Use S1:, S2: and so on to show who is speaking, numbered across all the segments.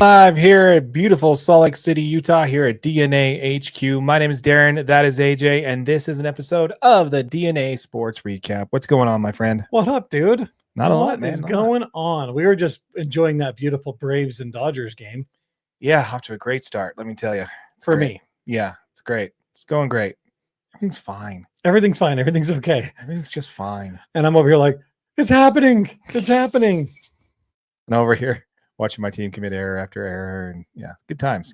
S1: Live here at beautiful Salt Lake City, Utah, here at DNA HQ. My name is Darren. That is AJ, and this is an episode of the DNA Sports Recap. What's going on, my friend?
S2: What up, dude?
S1: Not a lot, man.
S2: What is going on? We were just enjoying that beautiful Braves and Dodgers game.
S1: Yeah, off to a great start, let me tell you.
S2: For me.
S1: Yeah, it's great. It's going great. Everything's fine.
S2: Everything's fine. Everything's okay.
S1: Everything's just fine.
S2: And I'm over here like, it's happening. It's happening.
S1: And over here, watching my team commit error after error, and yeah, good times.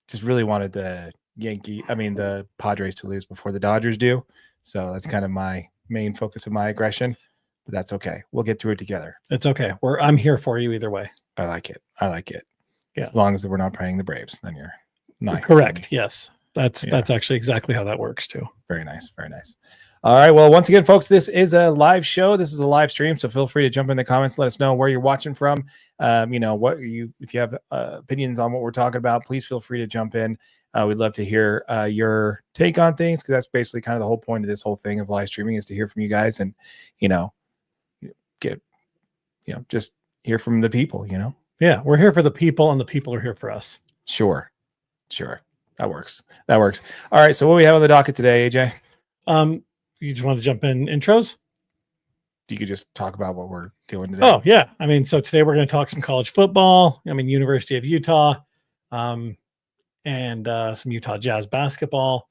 S1: Just really wanted the Padres to lose before the Dodgers do. So that's kind of my main focus of my aggression, but that's okay. We'll get through it together.
S2: It's okay. I'm here for you either way.
S1: I like it.
S2: Yeah.
S1: As long as we're not playing the Braves, then you're not
S2: correct. Yes. That's actually exactly how that works too.
S1: Very nice. Very nice. All right. Well, once again, folks, this is a live show. This is a live stream. So feel free to jump in the comments. Let us know where you're watching from. If you have opinions on what we're talking about, please feel free to jump in. We'd love to hear your take on things, because that's basically kind of the whole point of this whole thing of live streaming, is to hear from you guys and, just hear from the people,
S2: Yeah. We're here for the people, and the people are here for us.
S1: Sure. That works. All right. So what do we have on the docket today, AJ?
S2: You just want to jump in intros?
S1: You could just talk about what we're doing today.
S2: Oh, yeah. So today we're going to talk some college football. University of Utah, and some Utah Jazz basketball.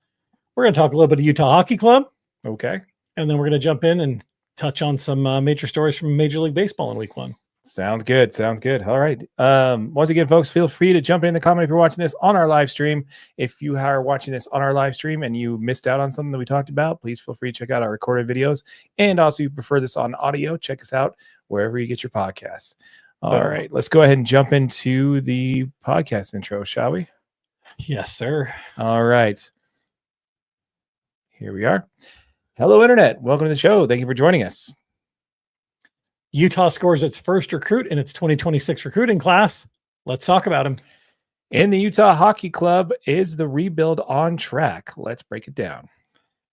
S2: We're going to talk a little bit of Utah Hockey Club.
S1: Okay.
S2: And then we're going to jump in and touch on some major stories from Major League Baseball in week 1.
S1: Sounds good. All right. Once again, folks, feel free to jump in the comment if you're watching this on our live stream. If you are watching this on our live stream and you missed out on something that we talked about, please feel free to check out our recorded videos. And also, if you prefer this on audio, check us out wherever you get your podcasts. All right. Let's go ahead and jump into the podcast intro, shall we?
S2: Yes, sir.
S1: All right. Here we are. Hello, Internet. Welcome to the show. Thank you for joining us.
S2: Utah scores its first recruit in its 2026 recruiting class. Let's talk about him.
S1: In the Utah Hockey Club, is the rebuild on track? Let's break it down.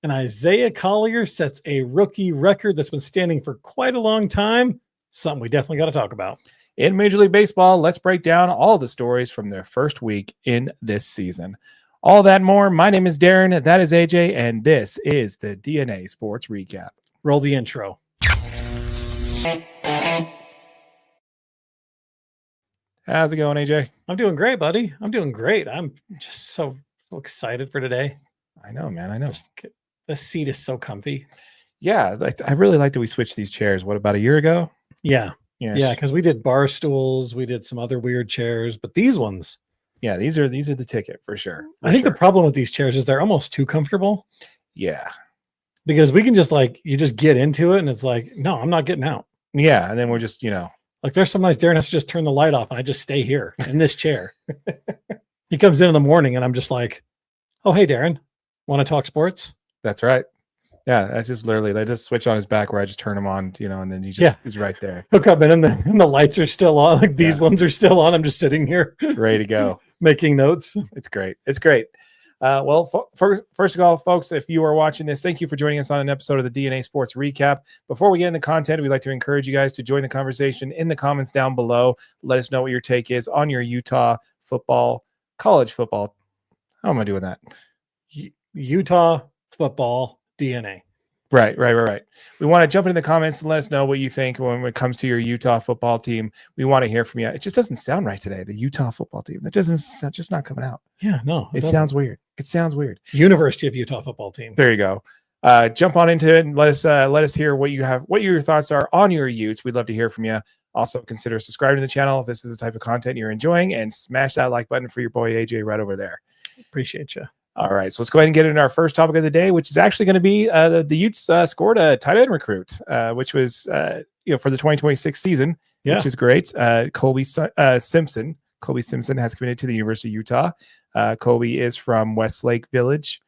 S2: And Isaiah Collier sets a rookie record that's been standing for quite a long time. Something we definitely got to talk about.
S1: In Major League Baseball, let's break down all the stories from their first week in this season. All that and more. My name is Darren. That is AJ. And this is the DNA Sports Recap.
S2: Roll the intro.
S1: How's it going, AJ?
S2: I'm doing great, buddy. I'm doing great. I'm just so excited for today.
S1: I know, man. I know.
S2: The seat is so comfy.
S1: Yeah, I really like that we switched these chairs. What, about a year ago?
S2: Yeah, because we did bar stools. We did some other weird chairs, but these ones.
S1: Yeah, these are the ticket for sure.
S2: I think the problem with these chairs is they're almost too comfortable.
S1: Yeah.
S2: Because we can just you just get into it and it's like, no, I'm not getting out.
S1: Yeah. And then we're just,
S2: there's some nights Darren has to just turn the light off and I just stay here in this chair. He comes in the morning and I'm just like, oh, hey, Darren, want to talk sports?
S1: That's right. Yeah. That's just literally, they just switch on his back where I just turn him on, and then he's right there.
S2: He'll come in and the lights are still on. These ones are still on. I'm just sitting here
S1: ready to go.
S2: Making notes.
S1: It's great. First of all, folks, if you are watching this, thank you for joining us on an episode of the DNA Sports Recap. Before we get into content, we'd like to encourage you guys to join the conversation in the comments down below. Let us know what your take is on your Utah football, college football. How am I doing that?
S2: Utah football DNA.
S1: Right. We want to jump into the comments and let us know what you think when it comes to your Utah football team. We want to hear from you. It just doesn't sound right today, the Utah football team. That just not coming out.
S2: Yeah, no.
S1: It sounds weird.
S2: University of Utah football team.
S1: There you go. Jump on into it and let us hear what your thoughts are on your Utes. We'd love to hear from you. Also, consider subscribing to the channel if this is the type of content you're enjoying, and smash that like button for your boy AJ right over there.
S2: Appreciate you.
S1: All right, so let's go ahead and get into our first topic of the day, which is actually going to be the Utes scored a tight end recruit, which was for the 2026 season, which is great. Colby Simpson. Colby Simpson has committed to the University of Utah. Colby is from Westlake Village.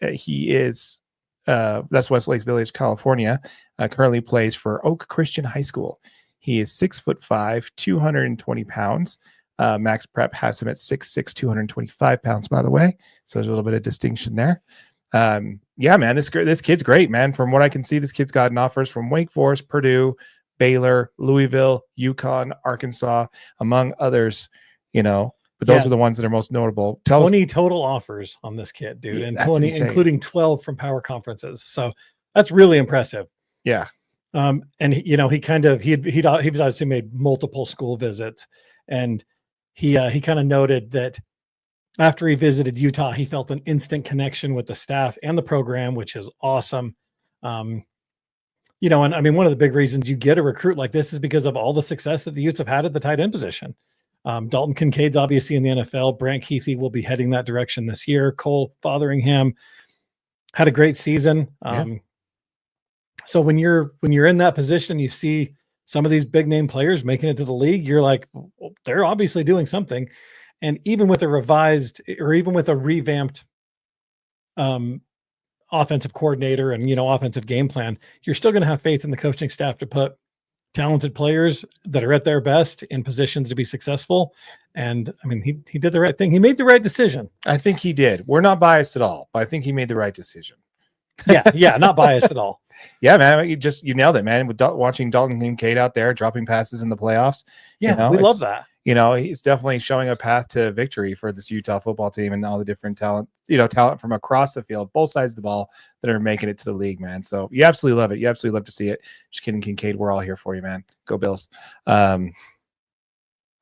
S1: He is that's Westlake Village, California. Currently plays for Oak Christian High School. He is 6'5", 220 pounds. Max Prep has him at 6'6", 225 pounds, by the way. So there's a little bit of distinction there. Yeah, man, this kid's great, man. From what I can see, this kid's gotten offers from Wake Forest, Purdue, Baylor, Louisville, UConn, Arkansas, among others, but those are the ones that are most notable.
S2: 20 total offers on this kid, dude, and 20, insane. Including 12 from power conferences. So that's really impressive.
S1: Yeah.
S2: And he was obviously made multiple school visits, and he kind of noted that after he visited Utah, he felt an instant connection with the staff and the program, which is awesome. And I mean, one of the big reasons you get a recruit like this is because of all the success that the Utes have had at the tight end position. Dalton Kincaid's obviously in the NFL. Brant Keithy will be heading that direction this year. Cole Fotheringham had a great season. So when you're in that position, you see some of these big name players making it to the league, you're like, well, they're obviously doing something. And even with a revised or even with a revamped offensive coordinator and, offensive game plan, you're still going to have faith in the coaching staff to put talented players that are at their best in positions to be successful. And I mean, he did the right thing. He made the right decision.
S1: I think he did. We're not biased at all, but I think he made the right decision.
S2: Yeah, not biased at all.
S1: Yeah, man, you nailed it, man. With watching Dalton Kincaid out there dropping passes in the playoffs.
S2: Yeah, we love that.
S1: He's definitely showing a path to victory for this Utah football team and all the different talent from across the field, both sides of the ball that are making it to the league, man. So you absolutely love it. You absolutely love to see it. Just kidding, Kincaid. We're all here for you, man. Go Bills.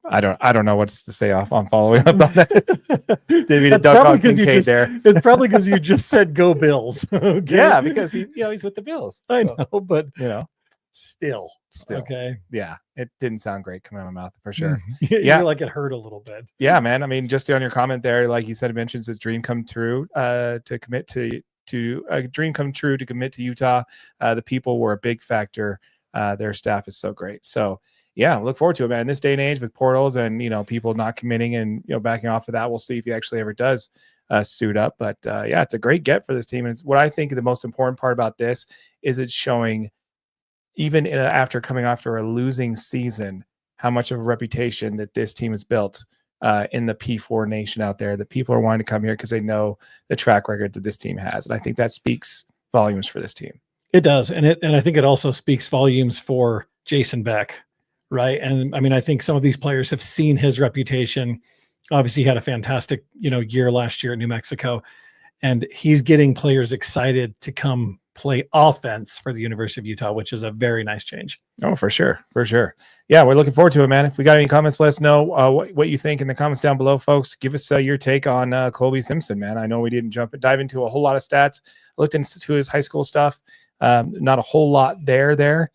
S1: I don't know what to say on following up on that. Didn't mean to dunk on Kincaid there.
S2: It's probably because you just said go Bills. Okay?
S1: Yeah, because he's with the Bills.
S2: I know, but still.
S1: Okay. Yeah, it didn't sound great coming out of my mouth for sure.
S2: You're like it hurt a little bit.
S1: Yeah, man. I mean, just on your comment there, like you said, it mentions his dream come true to commit to a dream come true to commit to Utah. The people were a big factor. Their staff is so great. So yeah, look forward to it, man. In this day and age with portals and people not committing and backing off of that, we'll see if he actually ever does suit up. But yeah, it's a great get for this team. And it's what I think the most important part about this is it's showing, even after coming after a losing season, how much of a reputation that this team has built in the P4 nation out there. That people are wanting to come here because they know the track record that this team has, and I think that speaks volumes for this team.
S2: It does, and I think it also speaks volumes for Jason Beck, right? And I mean, I think some of these players have seen his reputation. Obviously, he had a fantastic year last year at New Mexico, and he's getting players excited to come play offense for the University of Utah, which is a very nice change.
S1: Oh, for sure. Yeah, we're looking forward to it, man. If we got any comments, let us know what you think in the comments down below, folks. Give us your take on Colby Simpson, man. I know we didn't dive into a whole lot of stats. I looked into his high school stuff. Not a whole lot there to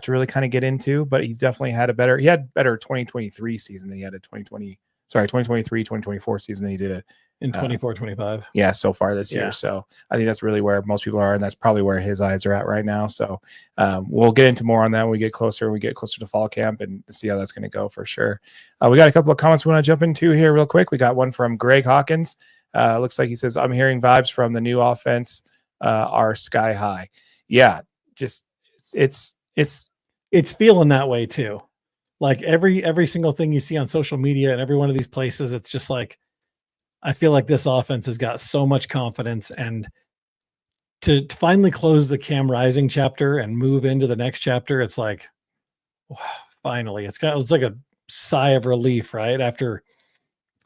S1: really kind of get into, but he's definitely had better 2023 season than he had a 2023-2024 season than he did
S2: in 24-25.
S1: Yeah, so far this year. So I think that's really where most people are, and that's probably where his eyes are at right now. So we'll get into more on that when we get closer to fall camp and see how that's going to go for sure. We got a couple of comments we want to jump into here real quick. We got one from Greg Hawkins. Looks like he says, I'm hearing vibes from the new offense are sky high. Yeah, just it's
S2: feeling that way too. Like every single thing you see on social media and every one of these places, it's just like, I feel like this offense has got so much confidence, and to finally close the Cam Rising chapter and move into the next chapter, it's like, wow, finally, it's like a sigh of relief, right? After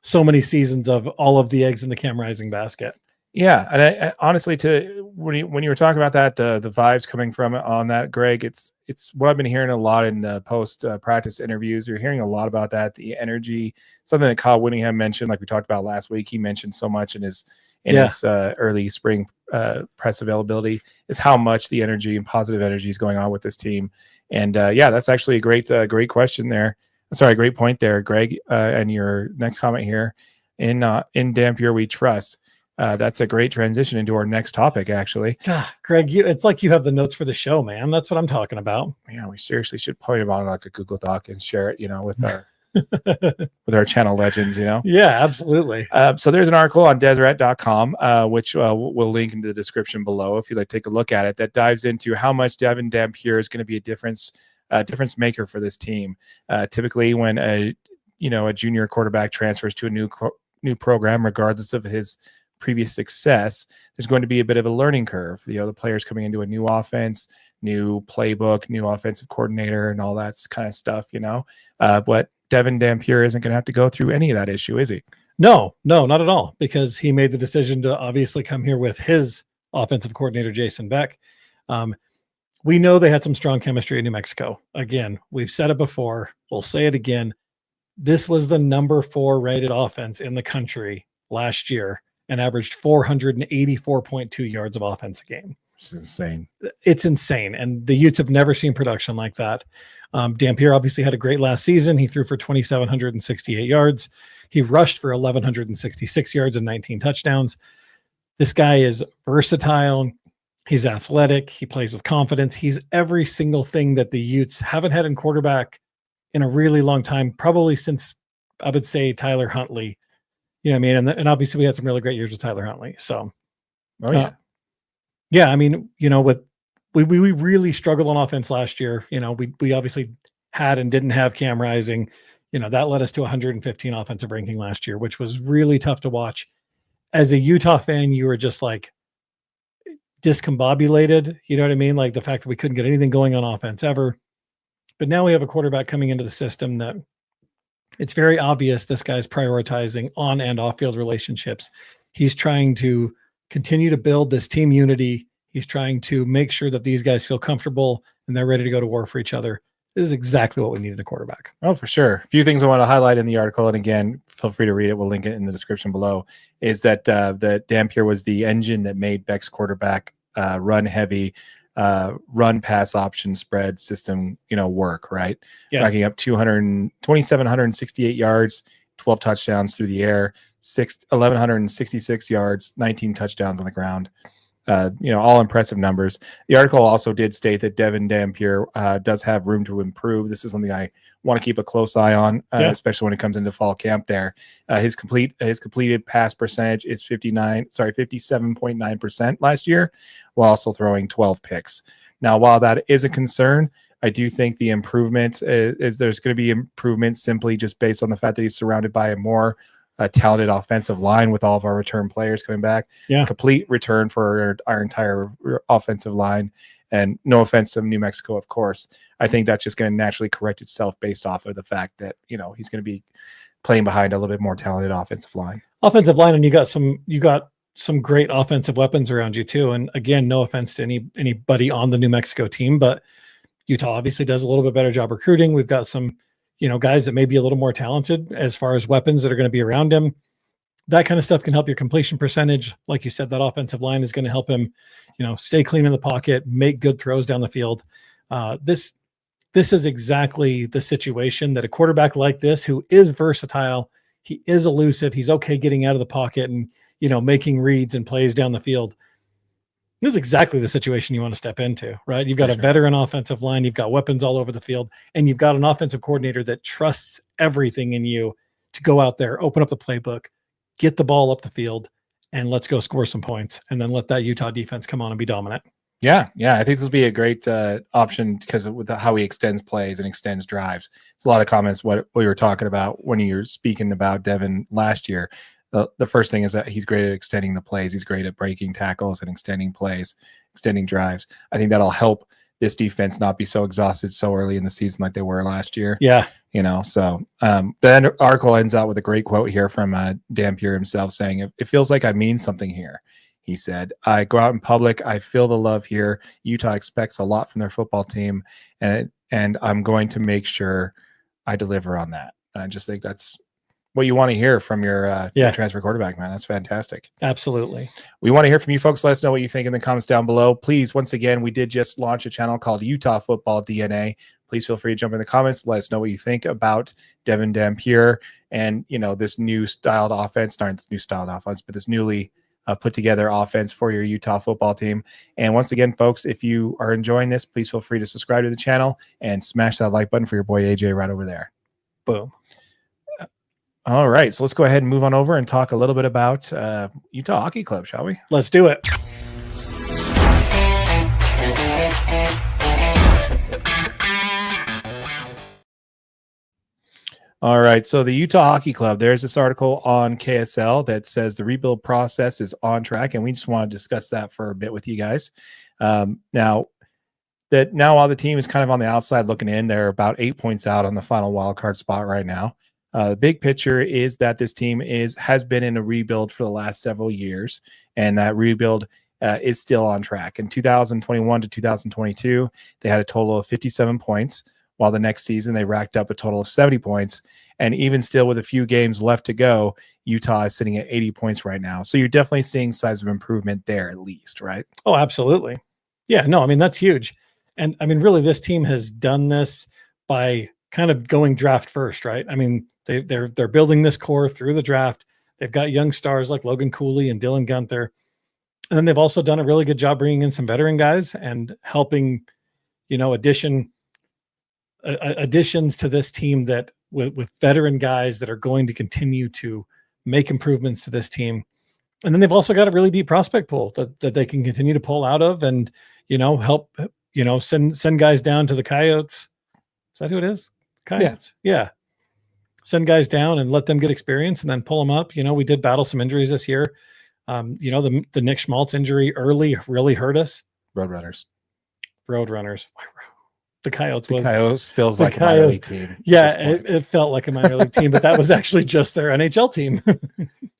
S2: so many seasons of all of the eggs in the Cam Rising basket.
S1: Yeah, and I honestly, when you were talking about that, the vibes coming from it on that, Greg, it's what I've been hearing a lot in the post practice interviews. You're hearing a lot about that, the energy, something that Kyle Whittingham mentioned, like we talked about last week. He mentioned so much in his early spring press availability is how much the energy and positive energy is going on with this team. And that's actually a great question there. Sorry, great point there, Greg. And your next comment here, in Dampier we trust. That's a great transition into our next topic, actually.
S2: God, Greg, it's like you have the notes for the show, man. That's what I'm talking about.
S1: Yeah, we seriously should point them on like a Google Doc and share it, with our with our channel legends,
S2: Yeah, absolutely.
S1: So there's an article on Deseret.com, which we'll link in the description below if you'd like to take a look at it, that dives into how much Devin Dampier is going to be a difference maker for this team. Typically, when a junior quarterback transfers to a new program, regardless of his previous success, there's going to be a bit of a learning curve. The players coming into a new offense, new playbook, new offensive coordinator, and all that kind of stuff, but Devin Dampier isn't going to have to go through any of that issue, is he?
S2: No, not at all, because he made the decision to obviously come here with his offensive coordinator, Jason Beck. We know they had some strong chemistry in New Mexico. Again, we've said it before. We'll say it again. This was the number 4 rated offense in the country last year and averaged 484.2 yards of offense a game.
S1: Which is insane.
S2: It's insane. And the Utes have never seen production like that. Dampier obviously had a great last season. He threw for 2,768 yards. He rushed for 1,166 yards and 19 touchdowns. This guy is versatile. He's athletic. He plays with confidence. He's every single thing that the Utes haven't had in quarterback in a really long time, probably since, I would say, Tyler Huntley. You know what I mean? And obviously we had some really great years with Tyler Huntley. So, yeah, I mean, with we really struggled on offense last year. We obviously had and didn't have Cam Rising. That led us to 115 offensive ranking last year, which was really tough to watch. As a Utah fan, you were just like discombobulated. You know what I mean? Like the fact that we couldn't get anything going on offense ever. But now we have a quarterback coming into the system that it's very obvious this guy's prioritizing on and off field relationships. He's trying to continue to build this team unity. He's trying to make sure that these guys feel comfortable and they're ready to go to war for each other. This is exactly what we need in a quarterback.
S1: Oh, for sure. A few things I want to highlight in the article, and again, feel free to read it. We'll link it in the description below, is that Dampier was the engine that made Beck's quarterback run heavy, run pass option spread system, work, right? Yeah. Racking up 2,768 yards, 12 touchdowns through the air, 1,166 yards, 19 touchdowns on the ground. All impressive numbers. The article also did state that Devin Dampier does have room to improve. This is something I want to keep a close eye on, especially when it comes into fall camp there. His completed pass percentage is 57.9% last year, while also throwing 12 picks. Now, while that is a concern, I do think the improvement is there's going to be improvement simply just based on the fact that he's surrounded by a more talented offensive line with all of our return players coming back. Yeah. Complete return for our entire offensive line. And no offense to New Mexico, of course. I think that's just going to naturally correct itself based off of the fact that, he's going to be playing behind a little bit more talented offensive line.
S2: And you got some great offensive weapons around you too. And again, no offense to anybody on the New Mexico team, but Utah obviously does a little bit better job recruiting. We've got some guys that may be a little more talented as far as weapons that are going to be around him. That kind of stuff can help your completion percentage. Like you said, that offensive line is going to help him, stay clean in the pocket, make good throws down the field. This is exactly the situation that a quarterback like this, who is versatile, he is elusive, he's okay getting out of the pocket and, making reads and plays down the field. This is exactly the situation you want to step into, right? You've got a veteran offensive line, you've got weapons all over the field, and you've got an offensive coordinator that trusts everything in you to go out there, open up the playbook, get the ball up the field, and let's go score some points, and then let that Utah defense come on and be dominant.
S1: Yeah. I think this will be a great option because of how he extends plays and extends drives. It's a lot of comments what we were talking about when you were speaking about Devin last year. The first thing is that he's great at extending the plays. He's great at breaking tackles and extending plays, extending drives. I think that'll help this defense not be so exhausted so early in the season like they were last year.
S2: Yeah.
S1: So the article ends out with a great quote here from Dampier himself saying, "It feels like I mean something here." He said, "I go out in public. I feel the love here. Utah expects a lot from their football team, and I'm going to make sure I deliver on that." And I just think that's what you want to hear from your transfer quarterback, man. That's fantastic.
S2: Absolutely.
S1: We want to hear from you folks. Let us know what you think in the comments down below. Please, once again, we did just launch a channel called Utah Football DNA. Please feel free to jump in the comments. Let us know what you think about Devin Dampier and, this new styled offense, not this new styled offense, but this newly put together offense for your Utah football team. And once again, folks, if you are enjoying this, please feel free to subscribe to the channel and smash that like button for your boy AJ right over there.
S2: Boom.
S1: All right, so let's go ahead and move on over and talk a little bit about Utah Hockey Club, shall we?
S2: Let's do it.
S1: All right, so the Utah Hockey Club, there's this article on KSL that says the rebuild process is on track, and we just want to discuss that for a bit with you guys. Now, that now while the team is kind of on the outside looking in, they're about 8 points out on the final wild card spot right now. The big picture is that this team has been in a rebuild for the last several years, and that rebuild is still on track. In 2021 to 2022, they had a total of 57 points, while the next season they racked up a total of 70 points. And even still, with a few games left to go, Utah is sitting at 80 points right now. So you're definitely seeing signs of improvement there, at least, right?
S2: Oh, absolutely. Yeah, no, I mean, that's huge. And I mean, really, this team has done this by kind of going draft first, right? I mean, they're building this core through the draft. They've got young stars like Logan Cooley and Dylan Gunther. And then they've also done a really good job bringing in some veteran guys and helping, additions to this team that with veteran guys that are going to continue to make improvements to this team. And then they've also got a really deep prospect pool that they can continue to pull out of and, help, send guys down to the Coyotes. Is that who it is? Coyotes. Yeah. Send guys down and let them get experience and then pull them up. We did battle some injuries this year. The Nick Schmaltz injury early really hurt us.
S1: Roadrunners.
S2: The Coyotes.
S1: Coyotes feels like a minor league team.
S2: Yeah, it felt like a minor league team, but that was actually just their NHL team.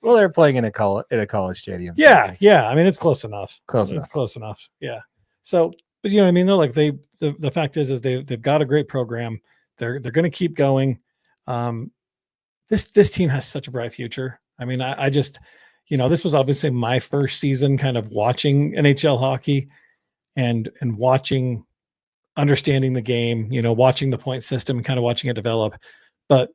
S1: Well, they're playing in a college stadium.
S2: So. Yeah. I mean, it's close enough. Close enough. Yeah. So, but you know what I mean? Though, like the fact is they've got a great program. They're going to keep going. This team has such a bright future. I mean, I just, this was obviously my first season kind of watching NHL hockey and understanding the game, watching the point system and kind of watching it develop. But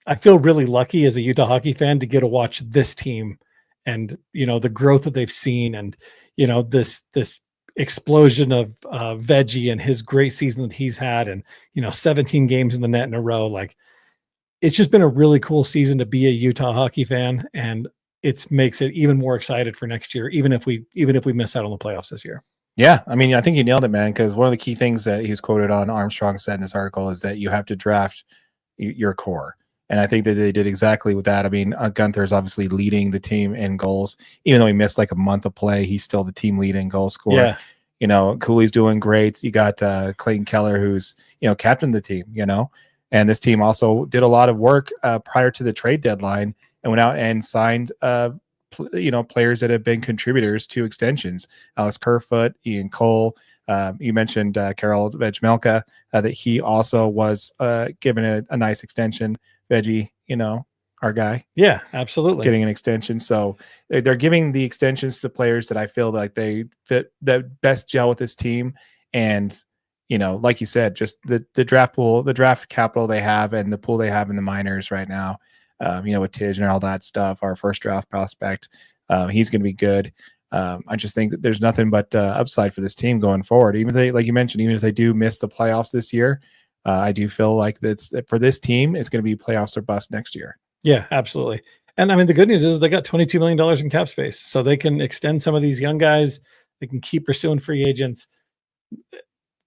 S2: I feel really lucky as a Utah hockey fan to get to watch this team and, the growth that they've seen and, this explosion of Veggie and his great season that he's had and, 17 games in the net in a row. Like, it's just been a really cool season to be a Utah hockey fan. And it makes it even more excited for next year, even if we miss out on the playoffs this year.
S1: Yeah, I mean, I think you nailed it, man, because one of the key things that he was quoted on Armstrong said in this article is that you have to draft your core. And I think that they did exactly with that. I mean, Gunther is obviously leading the team in goals. Even though he missed like a month of play, he's still the team lead in goal scorer. Yeah. Cooley's doing great. You got Clayton Keller, who's, captained the team, and this team also did a lot of work prior to the trade deadline and went out and signed players that have been contributors to extensions. Alex Kerfoot, Ian Cole. You mentioned Karol Vejmelka, that he also was given a nice extension. Veggie, our guy.
S2: Yeah, absolutely.
S1: Getting an extension. So they're giving the extensions to players that I feel like they fit the best gel with this team. And, like you said, just the draft pool, the draft capital they have and the pool they have in the minors right now, with Tidge and all that stuff, our first draft prospect, he's going to be good. I just think that there's nothing but upside for this team going forward. Even if they, like you mentioned, even if they do miss the playoffs this year, I do feel like that for this team, it's going to be playoffs or bust next year.
S2: Yeah, absolutely. And I mean, the good news is they got $22 million in cap space, so they can extend some of these young guys. They can keep pursuing free agents.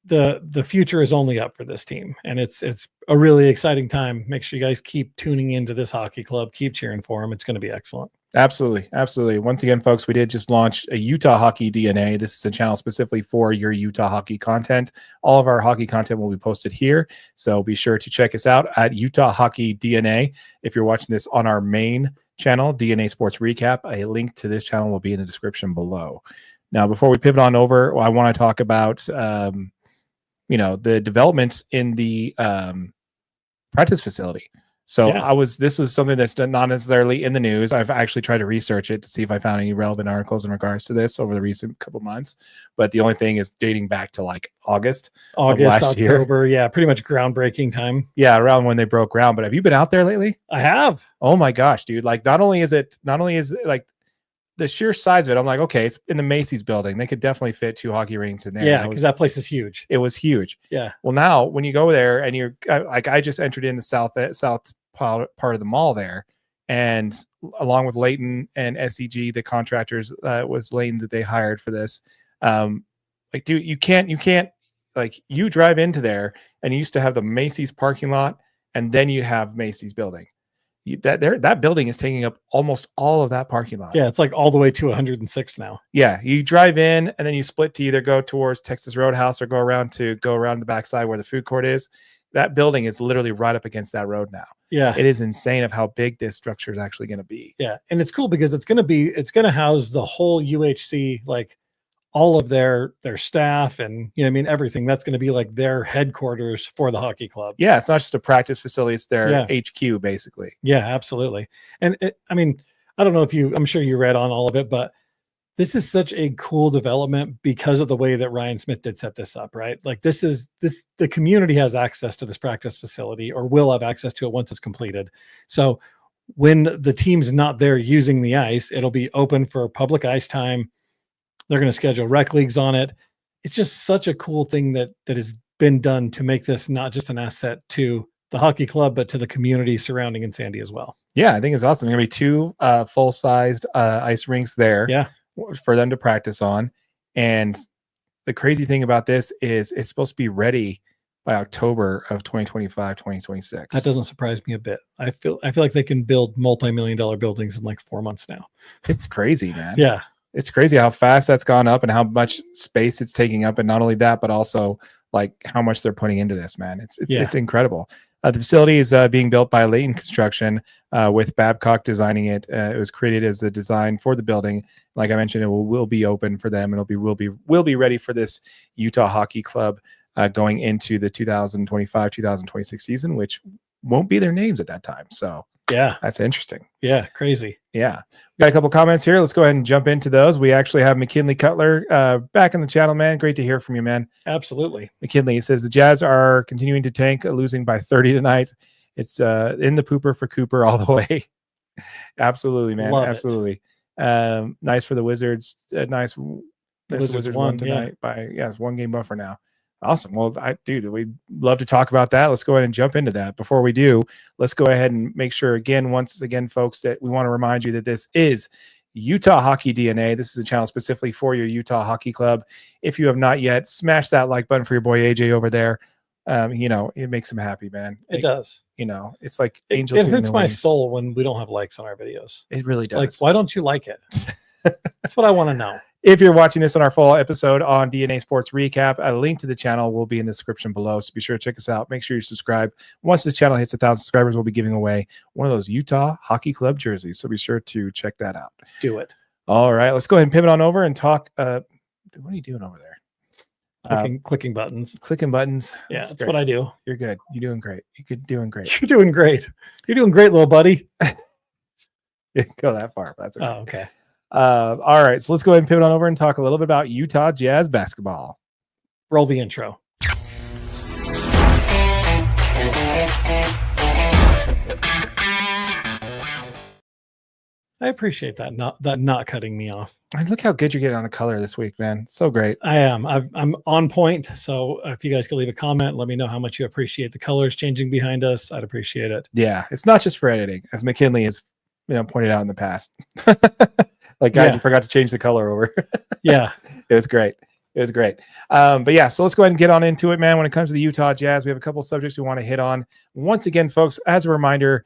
S2: The future is only up for this team, and it's a really exciting time. Make sure you guys keep tuning into this hockey club, keep cheering for them. It's going to be excellent.
S1: Absolutely. Once again, folks, we did just launch a Utah Hockey DNA. This is a channel specifically for your Utah hockey content. All of our hockey content will be posted here, so be sure to check us out at Utah Hockey DNA. If you're watching this on our main channel, DNA Sports Recap, a link to this channel will be in the description below. Now, before we pivot on over, I want to talk about the developments in the practice facility. So yeah. This was something that's not necessarily in the news. I've actually tried to research it to see if I found any relevant articles in regards to this over the recent couple months. But the only thing is dating back to like August, October.
S2: Yeah, pretty much groundbreaking time.
S1: Yeah, around when they broke ground. But have you been out there lately?
S2: I have.
S1: Oh my gosh, dude! Like, not only is it like the sheer size of it, I'm like, okay, it's in the Macy's building. They could definitely fit 2 hockey rinks in there.
S2: Yeah, because that place is huge.
S1: It was huge.
S2: Yeah.
S1: Well, now when you go there and you're like, I just entered in the south part of the mall there, and along with Leighton and SEG, the contractors, was Leighton that they hired for this. Like, dude, you can't like, you drive into there and you used to have the Macy's parking lot, and then you have Macy's building. that building is taking up almost all of that parking lot.
S2: Yeah, it's like all the way to 106 now.
S1: Yeah, you drive in and then you split to either go towards Texas Roadhouse or go around the backside where the food court is. That building is literally right up against that road now.
S2: Yeah,
S1: it is insane of how big this structure is actually going to be.
S2: Yeah, and it's cool because it's going to house the whole UHC, like all of their staff and everything. That's going to be like their headquarters for the hockey club.
S1: Yeah, it's not just a practice facility; it's their HQ basically.
S2: Yeah, absolutely. And I don't know if I'm sure you read on all of it, but this is such a cool development because of the way that Ryan Smith did set this up, right? Like the community has access to this practice facility or will have access to it once it's completed. So when the team's not there using the ice, it'll be open for public ice time. They're going to schedule rec leagues on it. It's just such a cool thing that has been done to make this not just an asset to the hockey club, but to the community surrounding in Sandy as well.
S1: Yeah, I think it's awesome. There's going to be 2 full-sized ice rinks there.
S2: Yeah.
S1: For them to practice on. And the crazy thing about this is it's supposed to be ready by October of 2025, 2026.
S2: That doesn't surprise me a bit. I feel like they can build multi-million-dollar buildings in like 4 months now.
S1: It's crazy, man.
S2: Yeah.
S1: It's crazy how fast that's gone up and how much space it's taking up. And not only that, but also like how much they're putting into this, man. It's incredible. The facility is being built by Layton Construction with Babcock designing it. It was created as a design for the building. Like I mentioned, it will be open for them. Will be ready for this Utah Hockey Club going into the 2025-2026 season, which won't be their names at that time. So
S2: yeah,
S1: that's interesting.
S2: Yeah, crazy.
S1: Yeah. We got a couple comments here. Let's go ahead and jump into those. We actually have McKinley Cutler back in the channel, man. Great to hear from you, man.
S2: Absolutely.
S1: McKinley says the Jazz are continuing to tank, losing by 30 tonight. It's in the pooper for Cooper all the way. Absolutely, man.
S2: Love
S1: Absolutely. Nice for the Wizards. Nice. The Wizards won tonight by it's 1 game buffer now. Awesome. Well, we'd love to talk about that. Let's go ahead and jump into that. Before we do, let's go ahead and make sure once again, folks, that we want to remind you that this is Utah Hockey DNA. This is a channel specifically for your Utah Hockey Club. If you have not yet, smash that like button for your boy AJ over there. It makes him happy, man.
S2: It does.
S1: It's like angels.
S2: It hurts my soul when we don't have likes on our videos.
S1: It really does.
S2: Like, why don't you like it? That's what I want to know.
S1: If you're watching this on our full episode on DNA Sports Recap, a link to the channel will be in the description below. So be sure to check us out. Make sure you subscribe. Once this channel hits 1,000 subscribers, we'll be giving away one of those Utah Hockey Club jerseys. So be sure to check that out.
S2: Do it.
S1: All right. Let's go ahead and pivot on over and talk. What are you doing over there?
S2: Clicking buttons.
S1: Clicking buttons.
S2: Yeah, that's what I do.
S1: You're good. You're doing great. You're doing great.
S2: You're doing great. You're doing great, little buddy.
S1: Didn't go that far, but that's okay.
S2: Oh, okay.
S1: All right, so let's go ahead and pivot on over and talk a little bit about Utah Jazz basketball.
S2: Roll the intro. I appreciate that not cutting me off.
S1: And look how good you're getting on the color this week, man. So great.
S2: I am. I'm on point. So if you guys could leave a comment, let me know how much you appreciate the colors changing behind us. I'd appreciate it.
S1: Yeah, it's not just for editing, as McKinley has pointed out in the past. Like, guys, you forgot to change the color over.
S2: Yeah.
S1: It was great. But yeah, so let's go ahead and get on into it, man. When it comes to the Utah Jazz, we have a couple of subjects we want to hit on. Once again, folks, as a reminder,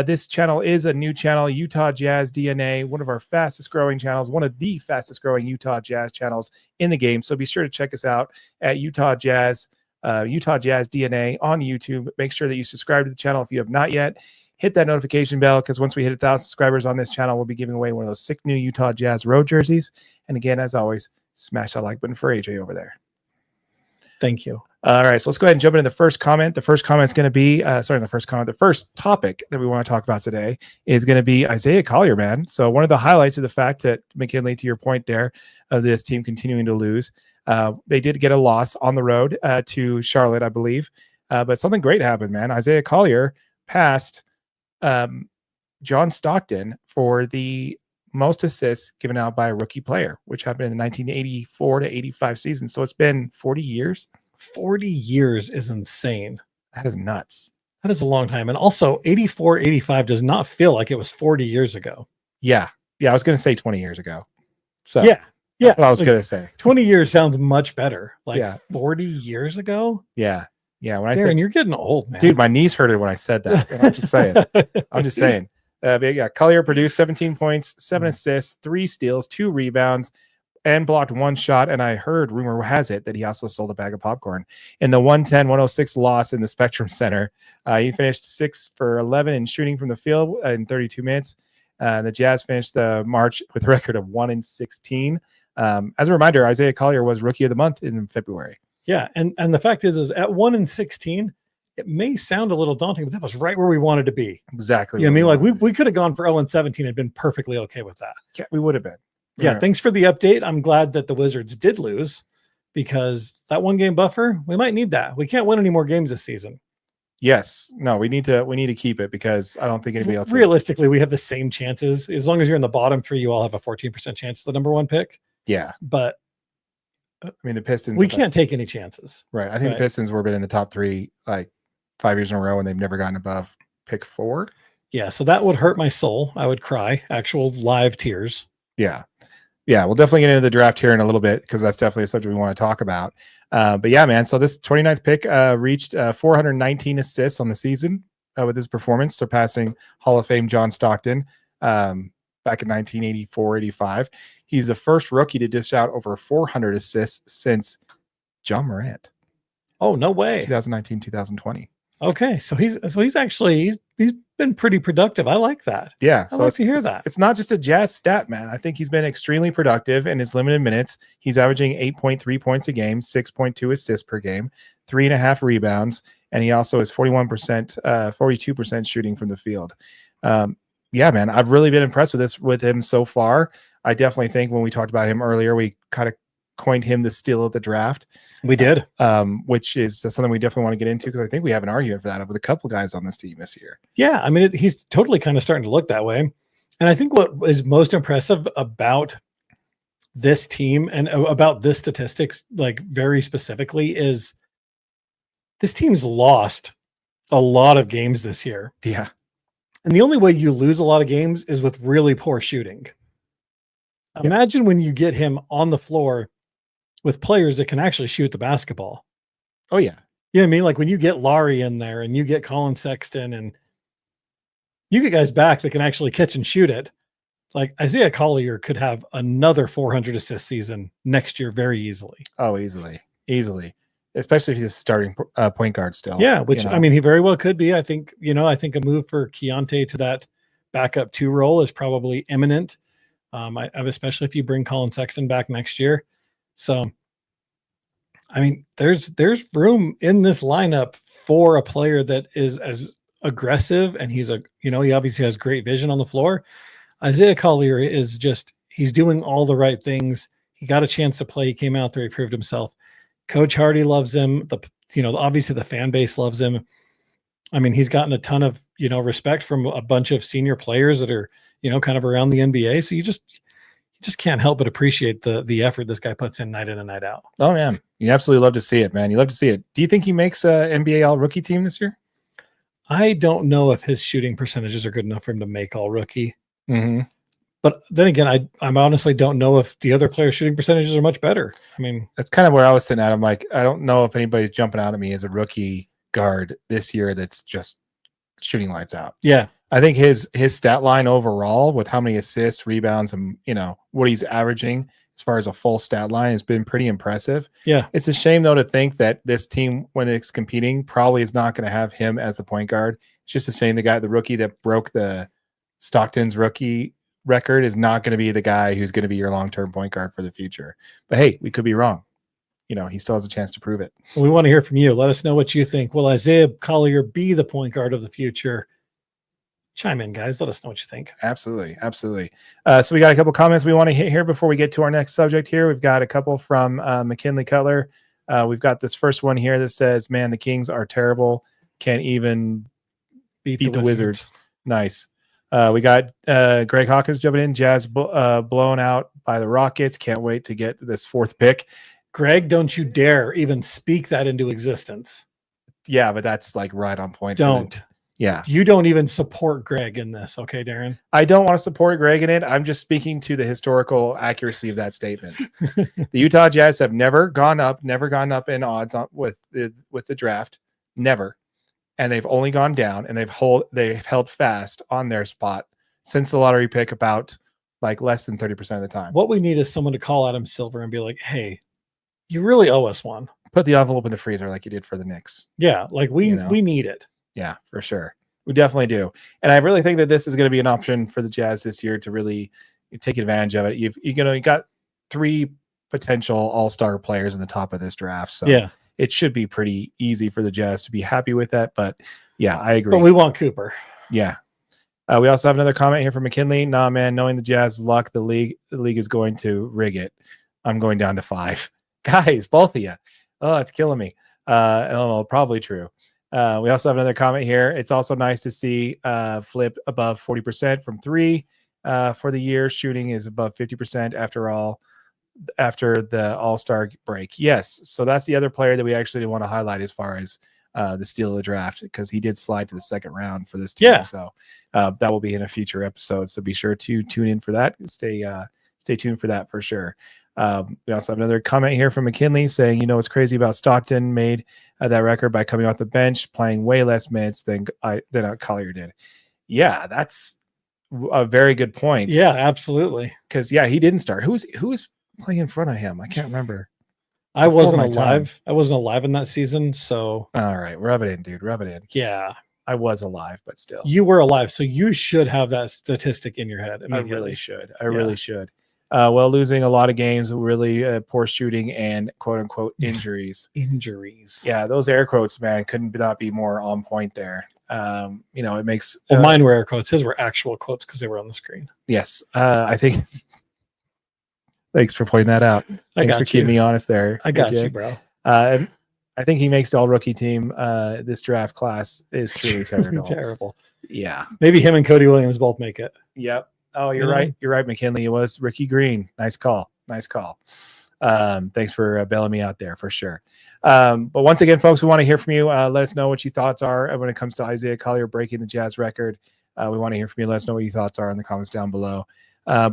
S1: this channel is a new channel, Utah Jazz DNA, one of our fastest growing channels, one of the fastest growing Utah Jazz channels in the game. So be sure to check us out at Utah Jazz DNA on YouTube. Make sure that you subscribe to the channel if you have not yet. Hit that notification bell, because once we hit 1,000 subscribers on this channel, we'll be giving away one of those sick new Utah Jazz road jerseys. And again, as always, smash that like button for AJ over there.
S2: Thank you.
S1: All right, so let's go ahead and jump into the first comment. The first comment is going to be, the first topic that we want to talk about today is going to be Isaiah Collier, man. So one of the highlights of the fact that, McKinley, to your point there, of this team continuing to lose, they did get a loss on the road to Charlotte, I believe. But something great happened, man. Isaiah Collier passed John Stockton for the most assists given out by a rookie player, which happened in the 1984 to 85 season. So it's been 40 years.
S2: 40 years is insane.
S1: That is nuts.
S2: That is a long time. And also 84, 85 does not feel like it was 40 years ago.
S1: Yeah. I was going to say 20 years ago. So
S2: yeah.
S1: That's what I was going to say.
S2: 20 years sounds much better. 40 years ago.
S1: Yeah. Yeah,
S2: Darren, you're getting old, man.
S1: Dude, my knees hurted when I said that. I'm just saying. I'm just saying. But yeah, Collier produced 17 points, 7 assists, 3 steals, 2 rebounds, and blocked 1 shot. And I heard, rumor has it, that he also sold a bag of popcorn. In the 110-106 loss in the Spectrum Center, he finished 6 for 11 in shooting from the field in 32 minutes. The Jazz finished the March with a record of 1-16. As a reminder, Isaiah Collier was Rookie of the Month in February.
S2: Yeah, and the fact is at 1-16, it may sound a little daunting, but that was right where we wanted to be.
S1: Exactly.
S2: You know what I mean? Like we could have gone for 0-17 and been perfectly okay with that.
S1: Yeah, we would have been.
S2: Yeah, thanks for the update. I'm glad that the Wizards did lose, because that 1-game buffer, we might need that. We can't win any more games this season.
S1: Yes. No, we need to keep it, because I don't think anybody else.
S2: Realistically, we have the same chances. As long as you're in the bottom 3, you all have a 14% chance of the number 1 pick.
S1: Yeah.
S2: But
S1: I mean, the Pistons.
S2: We can't take any chances.
S1: Right. I think the Pistons were been in the top 3 like 5 years in a row, and they've never gotten above pick 4.
S2: Yeah. So that would hurt my soul. I would cry, actual live tears.
S1: Yeah. Yeah. We'll definitely get into the draft here in a little bit, because that's definitely a subject we want to talk about. But yeah, man. So this 29th pick reached 419 assists on the season with his performance, surpassing Hall of Fame John Stockton back in 1984-85. He's the first rookie to dish out over 400 assists since John Morant.
S2: Oh, no way.
S1: 2019-2020.
S2: Okay, so he's been pretty productive. I like that.
S1: Yeah,
S2: I like to hear that.
S1: It's not just a Jazz stat, man. I think he's been extremely productive in his limited minutes. He's averaging 8.3 points a game, 6.2 assists per game, 3.5 rebounds, and he also is 41%, 42% shooting from the field. Yeah, man, I've really been impressed with him so far. I definitely think when we talked about him earlier, we kind of coined him the steal of the draft.
S2: We did,
S1: which is something we definitely want to get into, because I think we have an argument for that with a couple guys on this team this year.
S2: Yeah, I mean, he's totally kind of starting to look that way. And I think what is most impressive about this team and about this statistics, like very specifically, is this team's lost a lot of games this year.
S1: Yeah.
S2: And the only way you lose a lot of games is with really poor shooting. Imagine when you get him on the floor with players that can actually shoot the basketball.
S1: Oh, yeah.
S2: You know what I mean? Like when you get Laurie in there and you get Colin Sexton and you get guys back that can actually catch and shoot it, like Isaiah Collier could have another 400 assist season next year very easily.
S1: Oh, easily. Especially if he's starting point guard still.
S2: Yeah, which, I mean, he very well could be. I think a move for Keontae to that backup 2 role is probably imminent. Especially if you bring Colin Sexton back next year. So, I mean, there's room in this lineup for a player that is as aggressive, and he obviously has great vision on the floor. Isaiah Collier is he's doing all the right things. He got a chance to play. He came out there. He proved himself. Coach Hardy loves him. Obviously the fan base loves him. I mean, he's gotten a ton of, respect from a bunch of senior players that are, kind of around the NBA. So you just can't help but appreciate the effort this guy puts in night in and night out.
S1: Oh, man. You absolutely love to see it, man. You love to see it. Do you think he makes a NBA all-rookie team this year?
S2: I don't know if his shooting percentages are good enough for him to make all-rookie.
S1: Mm-hmm.
S2: But then again, I honestly don't know if the other players' shooting percentages are much better. I mean,
S1: that's kind of where I was sitting at. I'm like, I don't know if anybody's jumping out at me as a rookie guard this year that's just shooting lights out.
S2: Yeah.
S1: I think his stat line overall, with how many assists, rebounds, and what he's averaging as far as a full stat line, has been pretty impressive.
S2: Yeah.
S1: It's a shame though to think that this team, when it's competing, probably is not going to have him as the point guard. It's just a shame the rookie that broke the Stockton's rookie record is not going to be the guy who's going to be your long-term point guard for the future. But hey, we could be wrong. He still has a chance to prove it.
S2: We want to hear from you. Let us know what you think. Will Isaiah Collier be the point guard of the future? Chime in, guys. Let us know what you think.
S1: Absolutely. So we got a couple comments we want to hit here before we get to our next subject here. We've got a couple from McKinley Cutler. We've got this first one here that says, man, the Kings are terrible. Can't even beat the Wizards. Nice. We got Greg Hawkins jumping in. Jazz blown out by the Rockets. Can't wait to get this 4th pick.
S2: Greg, don't you dare even speak that into existence.
S1: Yeah, but that's like right on point.
S2: Don't.
S1: Yeah.
S2: You don't even support Greg in this. Okay, Darren?
S1: I don't want to support Greg in it. I'm just speaking to the historical accuracy of that statement. The Utah Jazz have never gone up in odds with the draft. Never. And they've only gone down, and they've held fast on their spot since the lottery pick about like less than 30% of the time.
S2: What we need is someone to call Adam Silver and be like, hey, you really owe us one.
S1: Put the envelope in the freezer like you did for the Knicks.
S2: Yeah, like we need it.
S1: Yeah, for sure. We definitely do. And I really think that this is going to be an option for the Jazz this year to really take advantage of it. You got 3 potential all-star players in the top of this draft. So
S2: yeah,
S1: it should be pretty easy for the Jazz to be happy with that. But yeah, I agree.
S2: But we want Cooper.
S1: Yeah. We also have another comment here from McKinley. Nah, man, knowing the Jazz luck, the league is going to rig it. I'm going down to 5. Guys, both of you. Oh, it's killing me. Probably true. We also have another comment here. It's also nice to see Flip above 40% from 3 for the year. Shooting is above 50% after the All-Star break. Yes, so that's the other player that we actually want to highlight as far as the steal of the draft, because he did slide to the second round for this team.
S2: Yeah.
S1: So that will be in a future episode. So be sure to tune in for that. Stay tuned for that for sure. We also have another comment here from McKinley saying, what's crazy about Stockton made that record by coming off the bench, playing way less minutes than Collier did. Yeah, that's a very good point.
S2: Yeah, absolutely.
S1: Because he didn't start. Who was playing in front of him? I can't remember.
S2: I wasn't alive. I wasn't alive in that season. So
S1: all right, rub it in, dude. Rub it in.
S2: Yeah,
S1: I was alive, but still,
S2: you were alive, so you should have that statistic in your head.
S1: I really should. Really should. Losing a lot of games, really poor shooting, and quote unquote injuries. Yeah, those air quotes, man, couldn't not be more on point there. It makes.
S2: Mine were air quotes. His were actual quotes because they were on the screen.
S1: Yes, I think. Thanks for pointing that out. Thanks for keeping me honest there.
S2: I got you, bro.
S1: I think he makes the all-rookie team. This draft class is truly terrible.
S2: Terrible.
S1: Yeah.
S2: Maybe him and Cody Williams both make it.
S1: Yep. Oh, you're right. You're right, McKinley. It was Ricky Green. Nice call. Thanks for bailing me out there for sure. But once again, folks, we want to hear from you. Let us know what your thoughts are when it comes to Isaiah Collier breaking the Jazz record. We want to hear from you. Let us know what your thoughts are in the comments down below.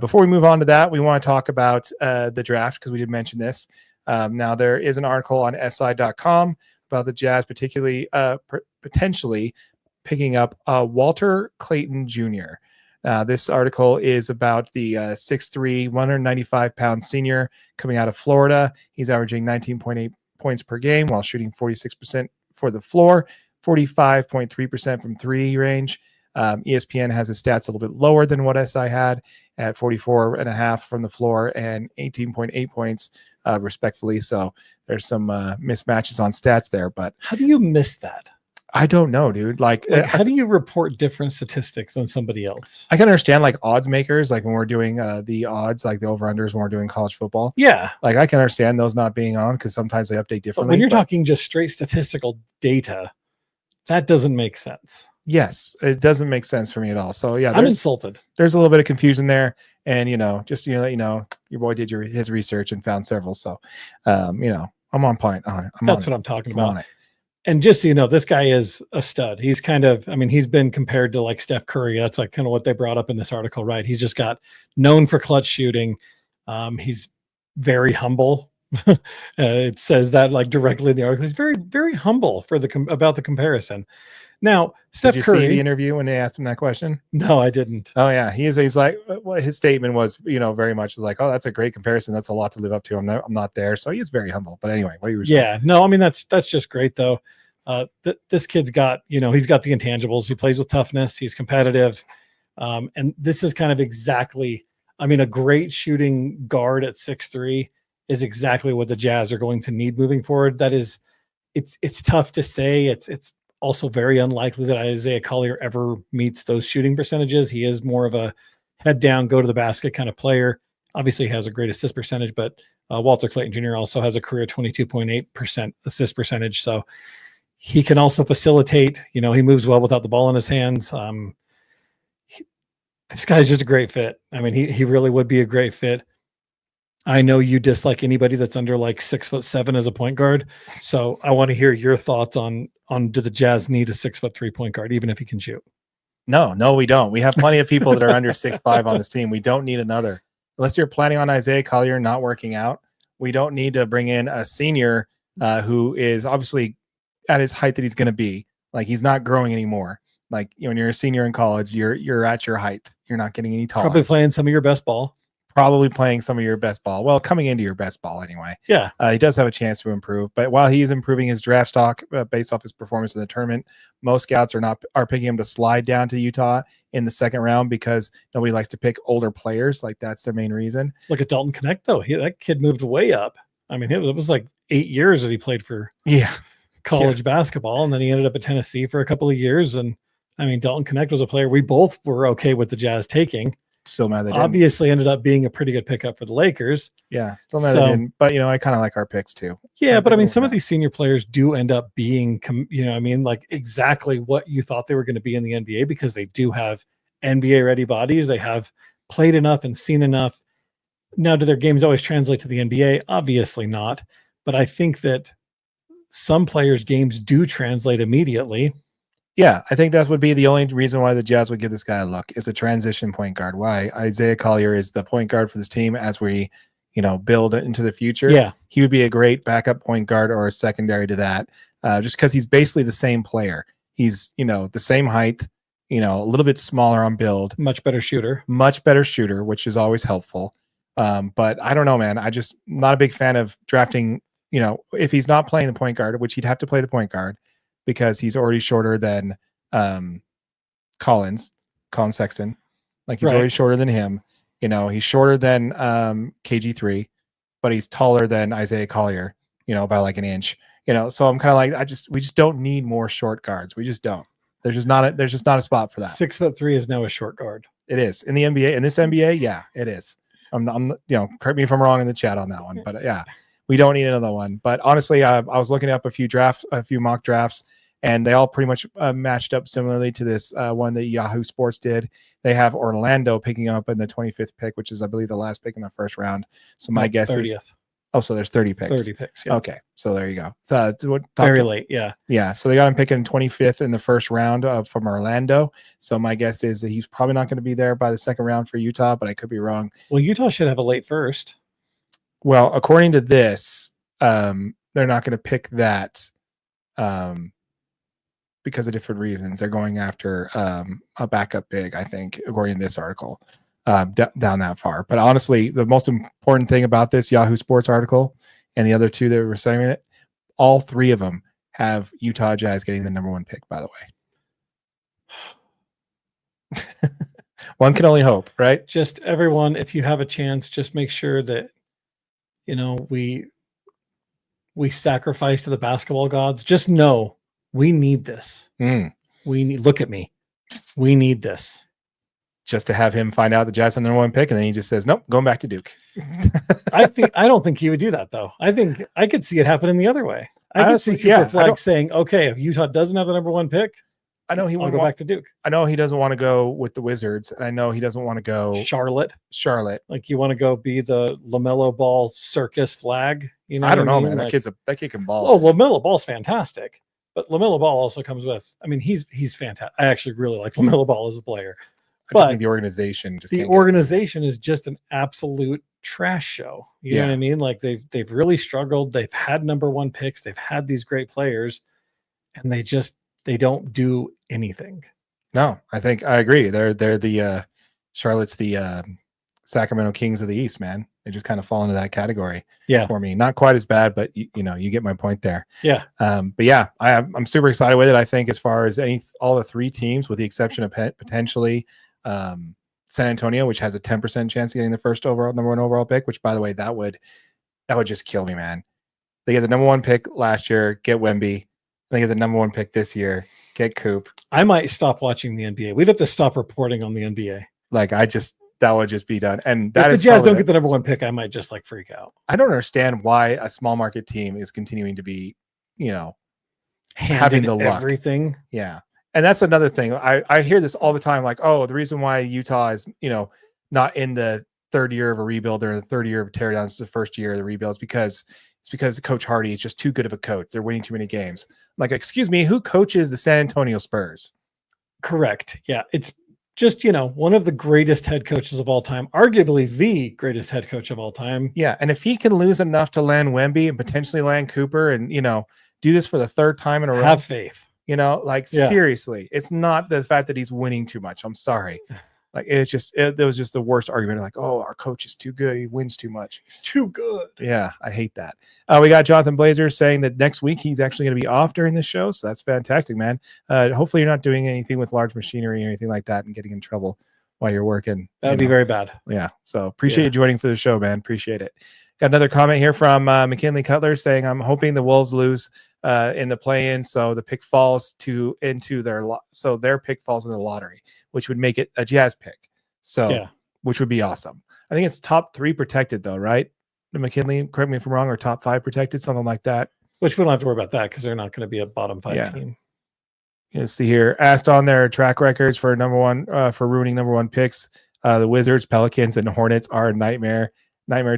S1: Before we move on to that, we want to talk about the draft, because we did mention this. Now, there is an article on SI.com about the Jazz, particularly potentially picking up Walter Clayton Jr. This article is about the 6'3", 195-pound senior coming out of Florida. He's averaging 19.8 points per game while shooting 46% for the floor, 45.3% from 3 range. ESPN has his stats a little bit lower than what SI had at 44.5 from the floor and 18.8 points, respectfully. So there's some mismatches on stats there. But
S2: how do you miss that?
S1: I don't know, dude. Like
S2: how do you report different statistics than somebody else?
S1: I can understand like odds makers, like when we're doing the odds, like the over-unders when we're doing college football.
S2: Yeah.
S1: Like I can understand those not being on because sometimes they update differently.
S2: But when you're talking just straight statistical data, that doesn't make sense.
S1: Yes, it doesn't make sense for me at all. So yeah,
S2: I'm insulted.
S1: There's a little bit of confusion there, and just let you know, your boy did his research and found several. So, I'm on point on it.
S2: That's what I'm talking about. And just so you know, this guy is a stud. He's he's been compared to like Steph Curry. That's like kind of what they brought up in this article, right? He's just got known for clutch shooting. He's very humble. It says that like directly in the article. He's very, very humble for about the comparison. Now, Steph
S1: Curry. Did you see the interview when they asked him that question?
S2: No, I didn't.
S1: Oh yeah, he's like, well, his statement was, very much was like, oh, that's a great comparison. That's a lot to live up to. I'm not there, so he is very humble. But anyway, what are you?
S2: Yeah, no, I mean that's just great though. This kid's got, he's got the intangibles. He plays with toughness. He's competitive, and this is kind of exactly. I mean, a great shooting guard at 6'3" is exactly what the Jazz are going to need moving forward. That is, it's tough to say. It's also very unlikely that Isaiah Collier ever meets those shooting percentages. He is more of a head down, go to the basket kind of player. Obviously has a great assist percentage, but Walter Clayton Jr. also has a career 22.8% assist percentage. So he can also facilitate, he moves well without the ball in his hands. This guy's just a great fit. I mean, he really would be a great fit. I know you dislike anybody that's under like 6'7" as a point guard. So I want to hear your thoughts on do the Jazz need a 6'3" point guard, even if he can shoot?
S1: No, we don't. We have plenty of people that are under 6'5" on this team. We don't need another. Unless you're planning on Isaiah Collier not working out, we don't need to bring in a senior who is obviously at his height that he's going to be. Like he's not growing anymore. Like when you're a senior in college, you're at your height. You're not getting any taller.
S2: Probably playing some of your best ball.
S1: Probably playing some of your best ball. Well, coming into your best ball anyway.
S2: Yeah.
S1: He does have a chance to improve. But while he is improving his draft stock based off his performance in the tournament, most scouts are picking him to slide down to Utah in the second round because nobody likes to pick older players. Like that's their main reason.
S2: Look at Dalton Connect though. That kid moved way up. I mean, it was like 8 years that he played for college basketball, and then he ended up at Tennessee for a couple of years. And I mean, Dalton Connect was a player we both were okay with the Jazz taking.
S1: Still mad they
S2: obviously ended up being a pretty good pickup for the Lakers.
S1: Yeah, still mad they didn't. But I kind of like our picks too.
S2: Yeah, but I mean, some of these senior players do end up being, like exactly what you thought they were going to be in the NBA because they do have NBA ready bodies. They have played enough and seen enough. Now, do their games always translate to the NBA? Obviously not. But I think that some players' games do translate immediately.
S1: Yeah, I think that would be the only reason why the Jazz would give this guy a look. It's a transition point guard. Why Isaiah Collier is the point guard for this team as we, build into the future.
S2: Yeah,
S1: he would be a great backup point guard or a secondary to that, just because he's basically the same player. He's the same height, a little bit smaller on build,
S2: much better shooter,
S1: which is always helpful. But I don't know, man. I just not a big fan of drafting. If he's not playing the point guard, which he'd have to play the point guard. Because he's already shorter than Colin Sexton. Like he's already shorter than him. He's shorter than KG3, but he's taller than Isaiah Collier, by like an inch. So I'm kind of like, we just don't need more short guards. We just don't. There's just not a spot for that.
S2: 6'3" is now a short guard.
S1: It is in the NBA. In this NBA, yeah, it is. I'm correct me if I'm wrong in the chat on that one, but yeah. We don't need another one. But honestly, I was looking up a few mock drafts, and they all pretty much matched up similarly to this one that Yahoo Sports did. They have Orlando picking up in the 25th pick, which is, I believe, the last pick in the first round. So my guess
S2: 30th.
S1: is... Oh, so there's 30 picks.
S2: 30 picks, yeah.
S1: Okay, so there you go.
S2: Very late, yeah.
S1: Yeah, so they got him picking 25th in the first round from Orlando. So my guess is that he's probably not going to be there by the second round for Utah, but I could be wrong.
S2: Well, Utah should have a late first.
S1: Well, according to this, they're not going to pick that because of different reasons. They're going after a backup big, I think, according to this article, down that far. But honestly, the most important thing about this Yahoo Sports article and the other two that were saying it, all three of them have Utah Jazz getting the number 1 pick, by the way. One can only hope, right?
S2: Just everyone, if you have a chance, just make sure that we sacrifice to the basketball gods. Just know we need this. Look at me. We need this.
S1: Just to have him find out the Jazz have the number 1 pick, and then he just says, "Nope, going back to Duke."
S2: I don't think he would do that though. I think I could see it happening the other way. I could see Cooper Flag saying, "Okay, if Utah doesn't have the number 1 pick,
S1: I know he
S2: will go back to Duke."
S1: I know he doesn't want to go with the Wizards, and I know he doesn't want to go
S2: Charlotte.
S1: Like
S2: you want to go be the LaMelo Ball circus flag.
S1: I don't know, man. That kid can ball.
S2: Oh, LaMelo Ball's fantastic, but LaMelo Ball also comes with. I mean, he's fantastic. I actually really like LaMelo Ball as a player.
S1: I think the organization
S2: is just an absolute trash show. You know what I mean? Like they've really struggled. They've had number 1 picks. They've had these great players, and they don't do anything.
S1: No, I think I agree. They're the Charlotte's the Sacramento Kings of the East, man. They just kind of fall into that category.
S2: Yeah,
S1: for me, not quite as bad, but you get my point there.
S2: Yeah.
S1: But yeah, I'm super excited with it. I think as far as all the 3 teams, with the exception of potentially San Antonio, which has a 10% chance of getting the number 1 overall pick, which by the way, that would just kill me, man. They get the number 1 pick last year, get Wemby. They get the number 1 pick this year, get Coop.
S2: I might stop watching the NBA. We'd have to stop reporting on the NBA.
S1: Like that would just be done. And
S2: if the Jazz don't get the number 1 pick, I might just freak out.
S1: I don't understand why a small market team is continuing to be, having the luck.
S2: Everything.
S1: Yeah. And that's another thing. I hear this all the time. Like, oh, the reason why Utah is, not in the third year of a rebuild or the third year of a teardown, is the first year of the rebuild, is because Coach Hardy is just too good of a coach. They're winning too many games. Like, excuse me, who coaches the San Antonio Spurs?
S2: Correct. Yeah. It's just, one of the greatest head coaches of all time, arguably the greatest head coach of all time.
S1: Yeah. And if he can lose enough to land Wemby and potentially land Cooper and, do this for the third time in a row.
S2: Have faith.
S1: You know, like seriously, it's not the fact that he's winning too much. I'm sorry. Like it's just, there was just the worst argument. Like, oh, our coach is too good. He wins too much.
S2: He's too good.
S1: Yeah, I hate that. We got Jonathan Blazer saying that next week he's actually going to be off during the show. So that's fantastic, man. Hopefully you're not doing anything with large machinery or anything like that and getting in trouble while you're working.
S2: That would be very bad.
S1: Yeah. So appreciate you joining for the show, man. Appreciate it. Got another comment here from McKinley Cutler saying, I'm hoping the Wolves lose in the play-in, so the pick falls into their pick falls in the lottery, which would make it a Jazz pick. So, which would be awesome. I think it's top 3 protected though, right? McKinley, correct me if I'm wrong, or top 5 protected, something like that.
S2: Which we don't have to worry about that because they're not going to be a bottom 5 team.
S1: Let's see here. Asked on their track records for for ruining number 1 picks. The Wizards, Pelicans, and Hornets are nightmare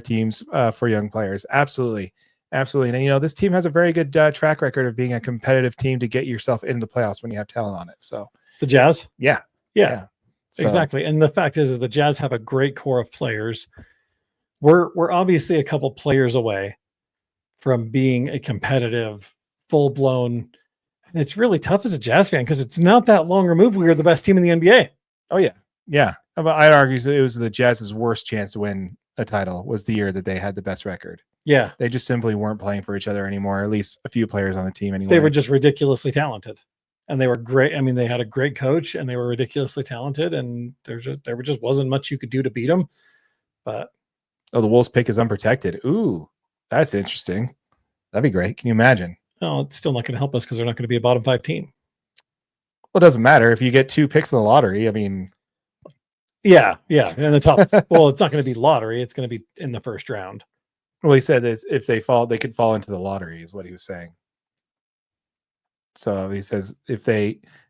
S1: teams for young players. Absolutely. And, you know, this team has a very good track record of being a competitive team to get yourself into the playoffs when you have talent on it. So
S2: the Jazz?
S1: Yeah.
S2: So. Exactly. And the fact is that the Jazz have a great core of players. We're obviously a couple players away from being a competitive, full-blown, and it's really tough as a Jazz fan because it's not that long removed. We were the best team in the NBA.
S1: Oh, yeah. Yeah. But I'd argue it was the Jazz's worst chance to win a title was the year that they had the best record.
S2: Yeah.
S1: They just simply weren't playing for each other anymore, at least a few players on the team anyway.
S2: They were just ridiculously talented. And they were great. I mean, they had a great coach and they were ridiculously talented, and there just wasn't much you could do to beat them. But
S1: the Wolves pick is unprotected. Ooh, that's interesting. That'd be great. Can you imagine?
S2: No, it's still not going to help us because they're not going to be a bottom 5 team.
S1: Well, it doesn't matter if you get 2 picks in the lottery. I mean,
S2: yeah, in the top. Well, it's not going to be lottery. It's going to be in the first round.
S1: Well, he said that if they fall, they could fall into the lottery, is what he was saying. So he says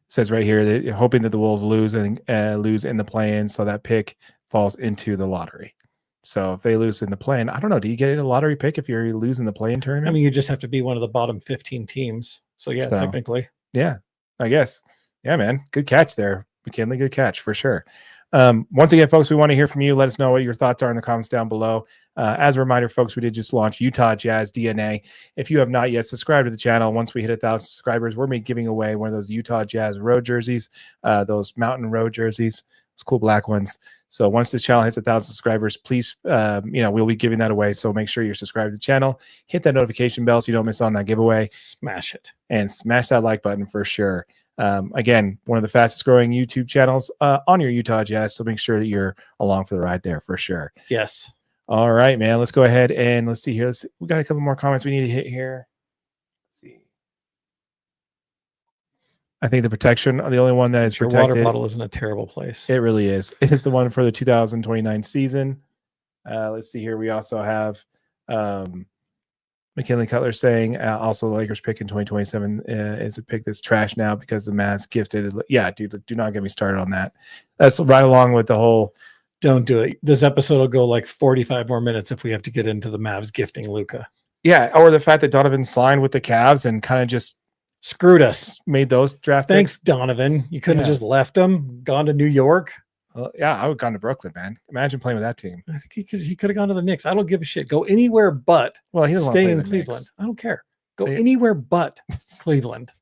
S1: says right here that hoping that the Wolves lose and lose in the play-in, so that pick falls into the lottery. So if they lose in the play-in, I don't know. Do you get a lottery pick if you're losing the play-in tournament?
S2: I mean, you just have to be one of the bottom 15 teams. So technically,
S1: yeah, I guess. Yeah, man, good catch there, McKinley. Good catch for sure. Once again, folks, we want to hear from you. Let us know what your thoughts are in the comments down below. As a reminder, folks, we did just launch Utah Jazz DNA. If you have not yet subscribed to the channel, once we hit 1,000 subscribers, we're giving away one of those Utah Jazz road jerseys, those mountain road jerseys, those cool black ones. So once this channel hits 1,000 subscribers, please, we'll be giving that away. So make sure you're subscribed to the channel. Hit that notification bell so you don't miss on that giveaway.
S2: Smash it.
S1: And smash that like button for sure. Again, one of the fastest growing YouTube channels on your Utah Jazz. So make sure that you're along for the ride there for sure.
S2: Yes.
S1: All right, man. Let's go ahead and let's see here. We got a couple more comments we need to hit here. Let's see. I think the protection, the only one that is
S2: your
S1: protected.
S2: Water bottle is in a terrible place.
S1: It really is. It is the one for the 2029 season. Let's see here. We also have McKinley Cutler saying also the Lakers pick in 2027 is a pick that's trash now because the Mavs gifted. Yeah, dude, do not get me started on that. That's right along with the whole.
S2: Don't do it. This episode will go like 45 more minutes if we have to get into the Mavs gifting Luka.
S1: Yeah, or the fact that Donovan signed with the Cavs and kind of just
S2: screwed us.
S1: Made those draft
S2: Thanks,
S1: picks.
S2: Donovan. You couldn't have just left him, gone to New York.
S1: Yeah, I would have gone to Brooklyn, man. Imagine playing with that team.
S2: I think he could have gone to the Knicks. I don't give a shit. Go anywhere but
S1: he doesn't
S2: stay in Cleveland. Knicks. I don't care. Go anywhere but Cleveland.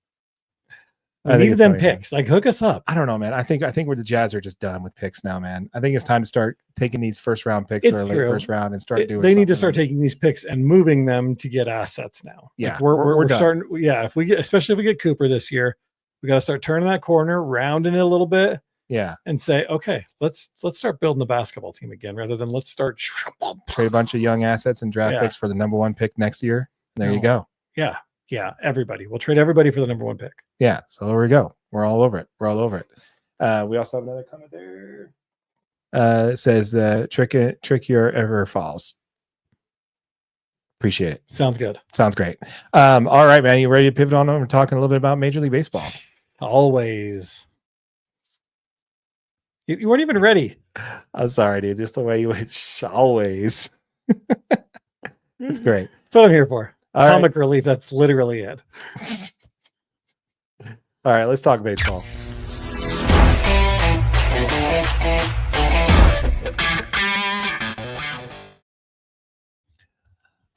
S2: I need them picks. Like, hook us up.
S1: I don't know, man. I think where the Jazz are just done with picks now, man. I think it's time to start taking these first round picks or late first round and start doing.
S2: They need to start taking these picks and moving them to get assets now.
S1: Yeah,
S2: like we're starting. Yeah, especially if we get Cooper this year, we got to start turning that corner, rounding it a little bit.
S1: Yeah,
S2: and say, okay, let's start building the basketball team again, rather than let's start
S1: trade a bunch of young assets and draft picks for the number 1 pick next year. And there you go.
S2: Yeah, everybody. We'll trade everybody for the number 1 pick.
S1: Yeah, so there we go. We're all over it. We also have another comment there. It says the trickier ever falls. Appreciate it.
S2: Sounds good.
S1: Sounds great. All right, man. You ready to pivot on over and talking a little bit about Major League Baseball?
S2: Always. You weren't even ready.
S1: I'm sorry, dude. Just the way you went. Always. It's great.
S2: That's what I'm here for.
S1: All
S2: Comic relief. That's literally it.
S1: All right, let's talk baseball.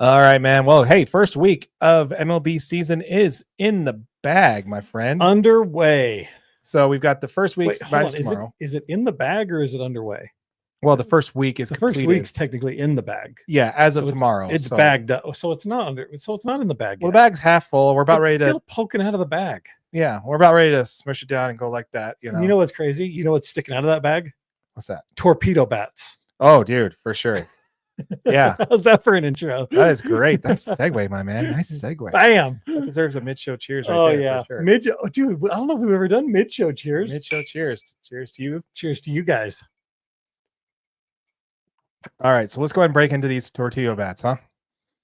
S1: All right, man. Well, hey, first week of MLB season is in the bag, my friend.
S2: Underway.
S1: So we've got the first week
S2: tomorrow. Is it in the bag or is it underway?
S1: Well, the first week is
S2: the
S1: completed.
S2: First week's technically in the bag.
S1: Yeah, as of tomorrow.
S2: It's bagged up. So it's not So it's not in the bag.
S1: Well, the bag's half full. We're about ready to
S2: still poking out of the bag.
S1: Yeah, we're about ready to smush it down and go like that. You know
S2: what's crazy? You know what's sticking out of that bag?
S1: What's that?
S2: Torpedo bats.
S1: Oh, dude, for sure. Yeah.
S2: How's that for an intro?
S1: That is great. That's a segue, my man. Nice segue.
S2: Bam.
S1: That deserves a mid-show cheers right there.
S2: Yeah.
S1: For sure.
S2: Dude, I don't know if we've ever done mid-show cheers.
S1: Mid-show cheers. Cheers to you.
S2: Cheers to you guys.
S1: All right, so let's go ahead and break into these Torpedo Bats, huh?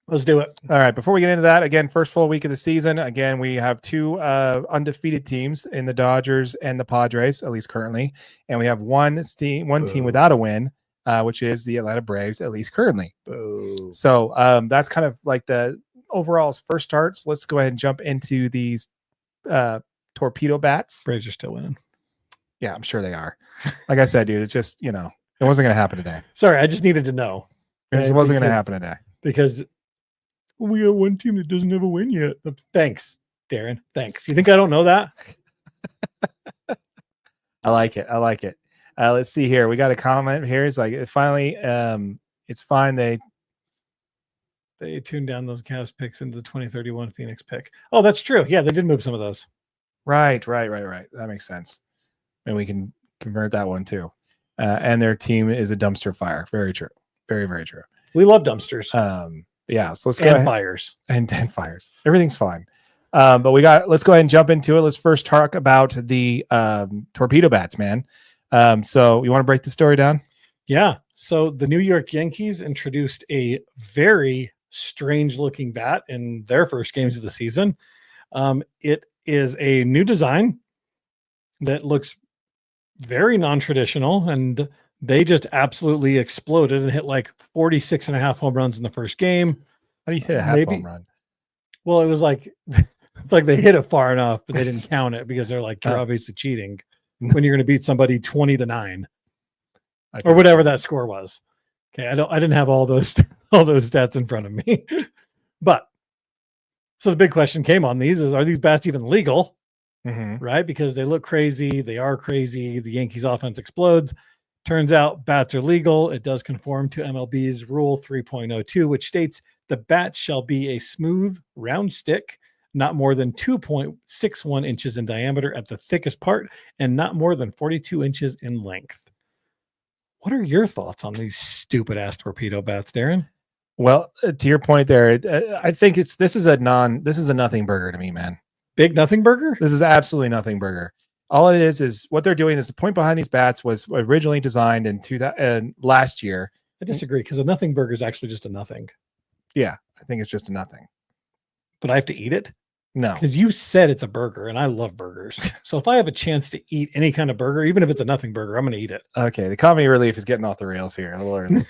S2: Let's do it.
S1: All right, before we get into that, again, first full week of the season. Again, we have two undefeated teams in the Dodgers and the Padres, at least currently. And we have one team without a win, which is the Atlanta Braves, at least currently.
S2: Boo.
S1: So that's kind of like the overall first starts. Let's go ahead and jump into these Torpedo Bats.
S2: Braves are still winning.
S1: Yeah, I'm sure they are. Like I said, dude, it's just, it wasn't going to happen today.
S2: Sorry, I just needed to know.
S1: It wasn't going to happen today.
S2: Because we got one team that doesn't have a win yet. Thanks, Darren. Thanks. You think I don't know that?
S1: I like it. Let's see here. We got a comment here. It's like finally, it's fine. They
S2: tuned down those Cavs picks into the 2031 Phoenix pick. Oh, that's true. Yeah, they did move some of those.
S1: Right. That makes sense. And we can convert that one too. And their team is a dumpster fire. Very true. Very, very true.
S2: We love dumpsters.
S1: Yeah, so let's go ahead.
S2: Fires.
S1: And fires. Everything's fine. But let's go ahead and jump into it. Let's first talk about the Torpedo Bats, man. So you want to break the story down?
S2: Yeah. So the New York Yankees introduced a very strange looking bat in their first games of the season. It is a new design that looks very non-traditional, and they just absolutely exploded and hit like 46 and a half home runs in the first game.
S1: How do you hit a half home run?
S2: Well, it was like, it's like they hit it far enough, but they didn't count it because they're like, you're obviously cheating when you're going to beat somebody 20-9 or whatever that score was. Okay. I didn't have all those stats in front of me, but so the big question came on these is, are these bats even legal?
S1: Mm-hmm.
S2: Right? Because they look crazy. They are crazy. The Yankees offense explodes. Turns out bats are legal. It does conform to MLB's Rule 3.02, which states the bat shall be a smooth, round stick, not more than 2.61 inches in diameter at the thickest part, and not more than 42 inches in length. What are your thoughts on these stupid-ass torpedo bats, Darren?
S1: Well, to your point there, I think this is a nothing burger to me, man.
S2: Big nothing burger?
S1: This is absolutely nothing burger. All it is what they're doing is the point behind these bats was originally designed in last year.
S2: I disagree because a nothing burger is actually just a nothing.
S1: Yeah, I think it's just a nothing.
S2: But I have to eat it?
S1: No.
S2: Because you said it's a burger and I love burgers. So if I have a chance to eat any kind of burger, even if it's a nothing burger, I'm going to eat it.
S1: Okay. The comedy relief is getting off the rails here a little early.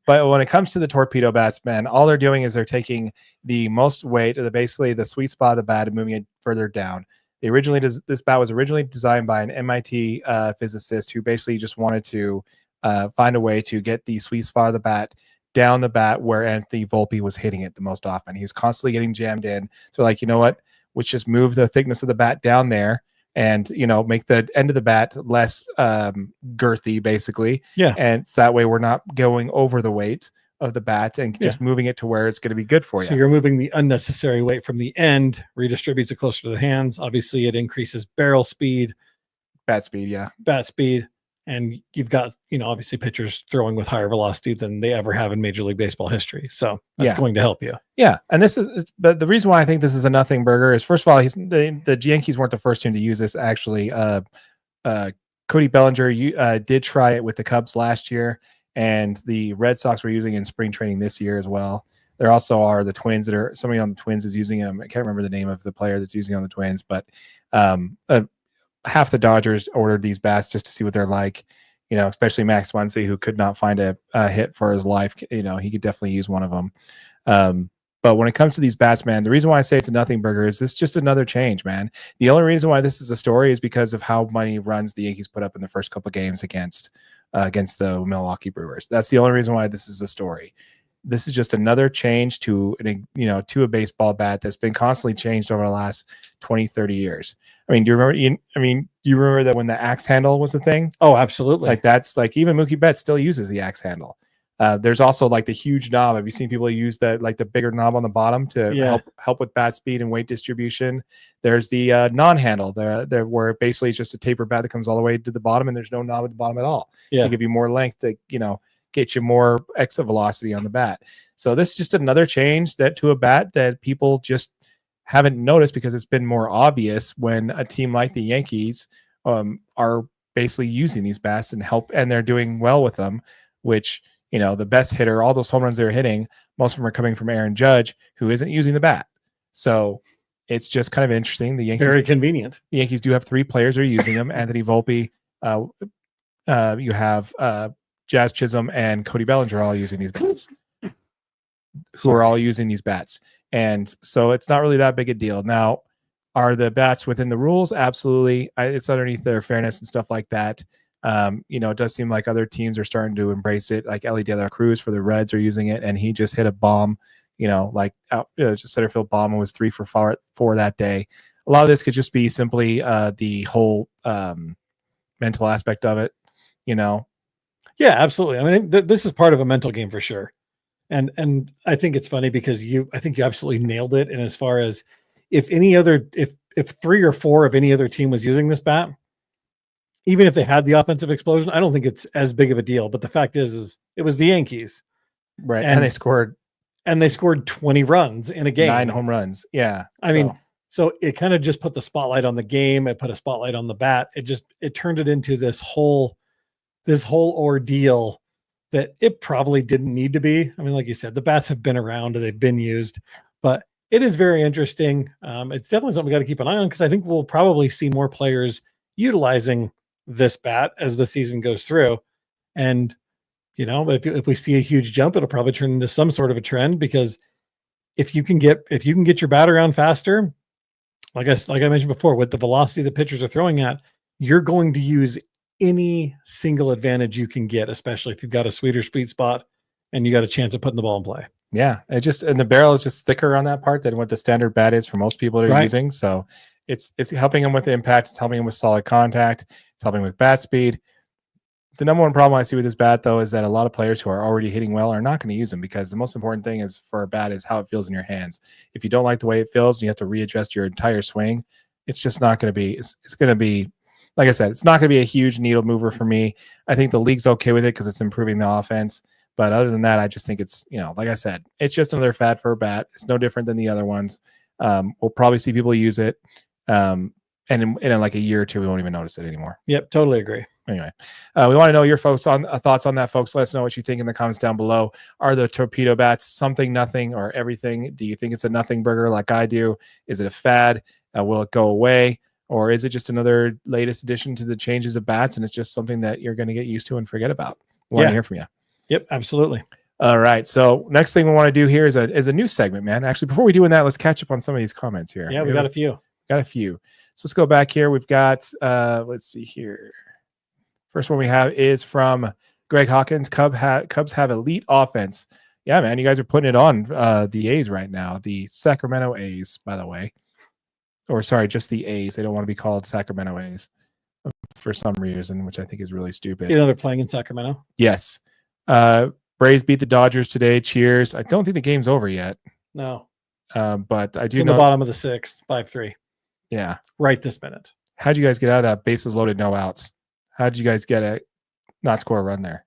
S1: But when it comes to the torpedo bats, man, all they're doing is they're taking the most weight, basically the sweet spot of the bat and moving it further down. This bat was originally designed by an MIT physicist who basically just wanted to find a way to get the sweet spot of the bat down the bat where Anthony Volpe was hitting it the most often. He was constantly getting jammed in. So like, you know what? Let's just move the thickness of the bat down there and, make the end of the bat less girthy, basically.
S2: Yeah.
S1: And so that way we're not going over the weight of the bat and just moving it to where it's going to be good for you.
S2: So you're moving the unnecessary weight from the end, redistributes it closer to the hands. Obviously, it increases barrel speed.
S1: Bat speed, yeah.
S2: Bat speed. And you've got, obviously pitchers throwing with higher velocity than they ever have in Major League Baseball history. So that's going to help you.
S1: Yeah. And but the reason why I think this is a nothing burger is, first of all, the Yankees weren't the first team to use this. Actually, Cody Bellinger did try it with the Cubs last year, and the Red Sox were using it in spring training this year as well. There also are the Twins somebody on the Twins is using them. I can't remember the name of the player that's using it on the Twins, but half the Dodgers ordered these bats just to see what they're like, especially Max Muncy, who could not find a hit for his life. He could definitely use one of them. But when it comes to these bats, man, the reason why I say it's a nothing burger is this just another change, man. The only reason why this is a story is because of how many runs the Yankees put up in the first couple of games against the Milwaukee Brewers. That's the only reason why this is a story. this is just another change to to a baseball bat that's been constantly changed over the last 20, 30 years. I mean, do you remember that when the axe handle was a thing?
S2: Oh, absolutely.
S1: Like that's like even Mookie Betts still uses the axe handle. There's also like the huge knob. Have you seen people use that, like the bigger knob on the bottom to help with bat speed and weight distribution? There's the non-handle there where basically it's just a taper bat that comes all the way to the bottom and there's no knob at the bottom at all to give you more length to, get you more exit velocity on the bat. So this is just another change to a bat that people just haven't noticed because it's been more obvious when a team like the Yankees are basically using these bats and they're doing well with them, which, the best hitter, all those home runs they're hitting, most of them are coming from Aaron Judge, who isn't using the bat. So it's just kind of interesting. The Yankees,
S2: very convenient.
S1: The Yankees do have 3 players who are using them. Anthony Volpe, you have Jazz Chisholm and Cody Bellinger all using these bats, who are all using these bats. And so it's not really that big a deal. Now, are the bats within the rules? Absolutely. It's underneath their fairness and stuff like that. It does seem like other teams are starting to embrace it. Like Ellie De La Cruz for the Reds are using it, and he just hit a bomb, just center field bomb and was 3 for 4 that day. A lot of this could just be simply the whole mental aspect of it,
S2: Yeah, absolutely. I mean, this is part of a mental game for sure. And I think it's funny because I think you absolutely nailed it. And as far as if 3 or 4 of any other team was using this bat, even if they had the offensive explosion, I don't think it's as big of a deal. But the fact is it was the Yankees.
S1: Right. And they scored
S2: 20 runs in a game.
S1: 9 home runs. Yeah.
S2: I mean, so it kind of just put the spotlight on the game. It put a spotlight on the bat. It turned it into this whole ordeal that it probably didn't need to be. I mean, like you said, the bats have been around, they've been used, but it is very interesting. It's definitely something we got to keep an eye on because I think we'll probably see more players utilizing this bat as the season goes through. And, if we see a huge jump, it'll probably turn into some sort of a trend because if you can get your bat around faster, like I mentioned before, with the velocity the pitchers are throwing at, you're going to use any single advantage you can get, especially if you've got a sweeter sweet spot and you got a chance of putting the ball in play.
S1: Yeah. And the barrel is just thicker on that part than what the standard bat is for most people that are using. So it's helping them with the impact. It's helping them with solid contact. It's helping with bat speed. The number one problem I see with this bat, though, is that a lot of players who are already hitting well are not going to use them because the most important thing is for a bat is how it feels in your hands. If you don't like the way it feels and you have to readjust your entire swing, it's just not going to be, it's going to be, like I said, it's not going to be a huge needle mover for me. I think the league's okay with it because it's improving the offense. But other than that, I just think it's, like I said, it's just another fad for a bat. It's no different than the other ones. We'll probably see people use it. And in like a year or two, we won't even notice it anymore.
S2: Yep, totally agree.
S1: Anyway, we want to know your thoughts on that, folks. Let us know what you think in the comments down below. Are the Torpedo Bats something, nothing, or everything? Do you think it's a nothing burger like I do? Is it a fad? Will it go away? Or is it just another latest addition to the changes of bats, and it's just something that you're going to get used to and forget about? We want to hear from you.
S2: Yep, absolutely.
S1: All right. So next thing we want to do here is a new segment, man. Actually, before we do that, let's catch up on some of these comments here.
S2: Yeah, we got a few.
S1: So let's go back here. We've got, let's see here. First one we have is from Greg Hawkins. Cubs have elite offense. Yeah, man, you guys are putting it on the A's right now. The Sacramento A's, by the way. Or sorry, just the A's. They don't want to be called Sacramento A's for some reason, which I think is really stupid.
S2: They're playing in Sacramento?
S1: Yes. Braves beat the Dodgers today. Cheers. I don't think the game's over yet.
S2: No.
S1: But I do
S2: know. In the bottom of the 6th, 5-3.
S1: Yeah.
S2: Right this minute.
S1: How'd you guys get out of that bases loaded, no outs? How'd you guys get it? Not score a run there?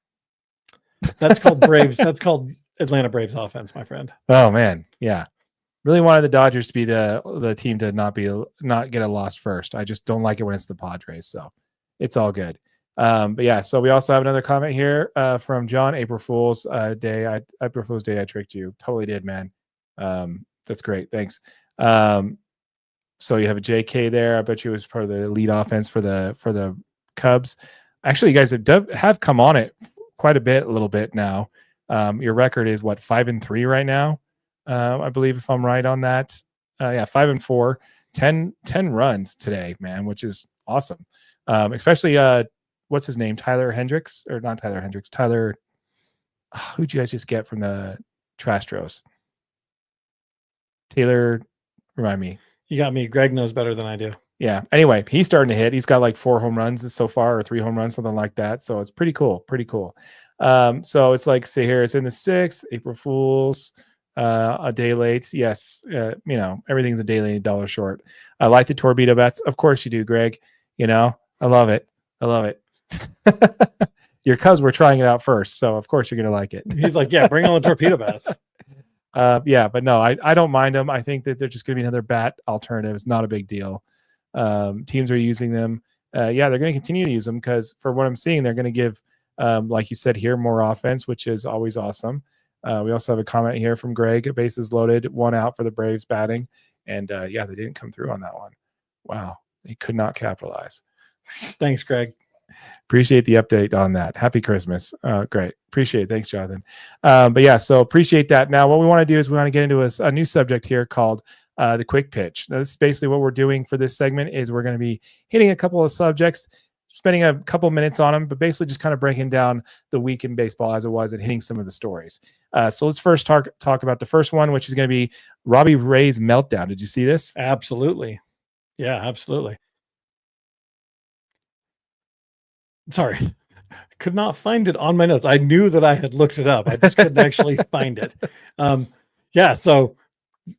S2: That's called Braves. That's called Atlanta Braves offense, my friend.
S1: Oh man. Yeah. Really wanted the Dodgers to be the team to not get a loss first. I just don't like it when it's the Padres. So it's all good. But yeah, so we also have another comment here from John. April Fool's Day. April Fool's Day. I tricked you. Totally did, man. That's great. Thanks. So you have a JK there. I bet you it was part of the lead offense for the Cubs. Actually, you guys have come on it quite a little bit now. Your record is what, 5-3 right now? I believe, if I'm right on that. 5-4, 10 runs today, man, which is awesome. Especially what's his name? Tyler Hendricks, or not Tyler Hendricks? Who'd you guys just get from the Trastros. Taylor, remind me.
S2: You got me. Greg knows better than I do.
S1: Yeah. Anyway, he's starting to hit. He's got like 4 home runs so far, or 3 home runs, something like that. So it's pretty cool. Pretty cool. So it's like, say here, it's in the 6th, April Fool's, a day late. Yes. Everything's a day late, $1 short. I like the Torpedo Bats. Of course you do, Greg. I love it. I love it. Your cuz were trying it out first, so of course you're going to like it.
S2: He's like, yeah, bring on the Torpedo Bats.
S1: But no, I don't mind them. I think that they're just going to be another bat alternative. It's not a big deal. Teams are using them. They're going to continue to use them because for what I'm seeing, they're going to give, like you said here, more offense, which is always awesome. We also have a comment here from Greg. Bases loaded, 1 out for the Braves batting. And they didn't come through on that one. Wow. They could not capitalize.
S2: Thanks, Greg.
S1: Appreciate the update on that. Happy Christmas. Great. Appreciate it. Thanks, Jonathan. So appreciate that. Now, what we want to do is we want to get into a new subject here called the quick pitch. Now, this is basically what we're doing for this segment is we're going to be hitting a couple of subjects, spending a couple minutes on them, but basically just kind of breaking down the week in baseball as it was and hitting some of the stories. So let's first talk about the first one, which is going to be Robbie Ray's meltdown. Did you see this?
S2: Absolutely. Yeah, absolutely. Sorry, could not find it on my notes. I knew that I had looked it up. I just couldn't actually find it. So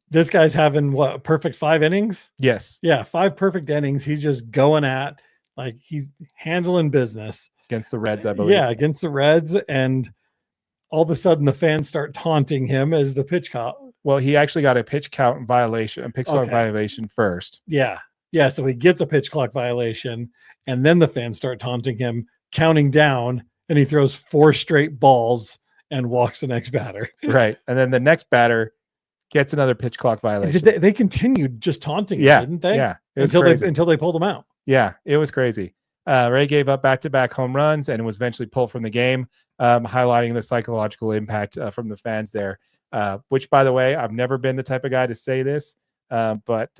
S2: this guy's having what, perfect 5 innings?
S1: Yes.
S2: Yeah, 5 perfect innings. He's just going at, like, he's handling business.
S1: Against the Reds, I believe.
S2: Yeah, against the Reds. And all of a sudden the fans start taunting him as the pitch count.
S1: Well, he actually got a pitch count violation, a pitch clock violation first.
S2: Yeah. Yeah. So he gets a pitch clock violation, and then the fans start taunting him, counting down, and he throws 4 straight balls and walks the next batter.
S1: Right. And then the next batter gets another pitch clock violation.
S2: They continued just taunting him, didn't they?
S1: Yeah.
S2: Until they pulled him out.
S1: Yeah, it was crazy. Ray gave up back-to-back home runs and was eventually pulled from the game, highlighting the psychological impact from the fans there, which, by the way, I've never been the type of guy to say this, but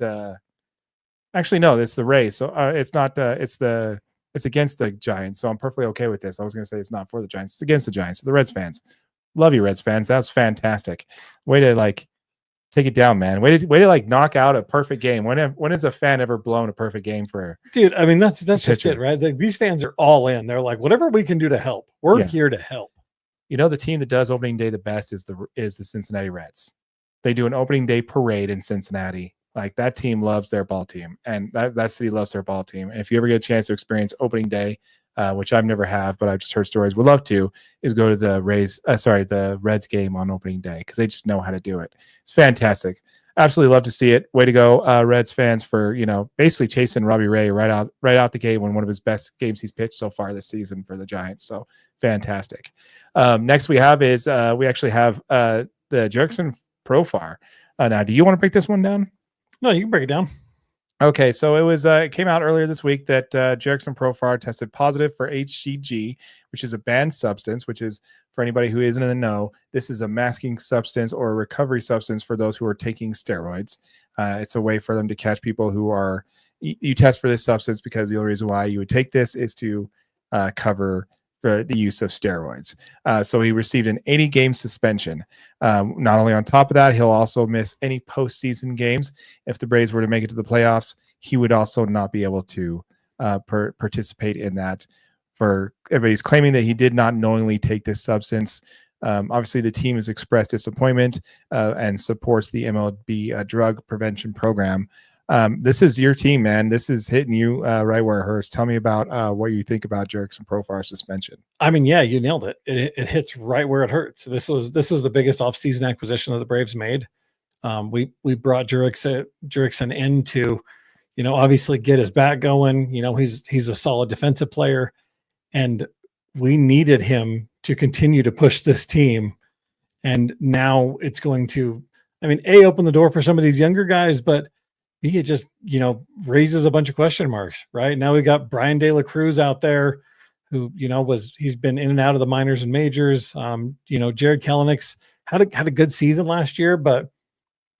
S1: actually, no, it's the Rays. So it's not, it's against the Giants. So I'm perfectly okay with this. I was going to say it's not for the Giants. It's against the Giants. It's the Reds fans. Love you, Reds fans. That was fantastic. Way to take it down, man. Way to knock out a perfect game. When has a fan ever blown a perfect game for?
S2: Dude, I mean, that's just it, right? These fans are all in. They're like, whatever we can do to help, we're here to help.
S1: The team that does opening day the best is the Cincinnati Reds. They do an opening day parade in Cincinnati. Like, that team loves their ball team, and that city loves their ball team. And if you ever get a chance to experience opening day, which I've never have, but I've just heard stories, would love to, is go to the the Reds game on opening day, because they just know how to do it. It's fantastic. Absolutely love to see it. Way to go, Reds fans, for basically chasing Robbie Ray right out the gate when one of his best games he's pitched so far this season for the Giants. So fantastic. Next we have is we actually have the Jurickson Profar. Now, do you want to break this one down?
S2: No, you can break it down. Okay,
S1: so it came out earlier this week that Jurickson Profar tested positive for HCG, which is a banned substance, which is, for anybody who isn't in the know, this is a masking substance or a recovery substance for those who are taking steroids. It's a way for them to catch people who are, you test for this substance because the only reason why you would take this is to cover the use of steroids. So he received an 80-game suspension. Not only on top of that, he'll also miss any postseason games. If the Braves were to make it to the playoffs, he would also not be able to participate in that. For everybody's claiming that he did not knowingly take this substance. Obviously, the team has expressed disappointment and supports the MLB drug prevention program. This is your team, man. This is hitting you right where it hurts. Tell me about what you think about Jurickson Profar's suspension.
S2: I mean, yeah, you nailed it. It hits right where it hurts. This was the biggest offseason acquisition that the Braves made. We brought Jurickson in to, obviously get his bat going. He's a solid defensive player, and we needed him to continue to push this team. And now it's going to, open the door for some of these younger guys, but he just, raises a bunch of question marks. Right now we got Brian De La Cruz out there, who he's been in and out of the minors and majors. Jared Kelenic had a good season last year, but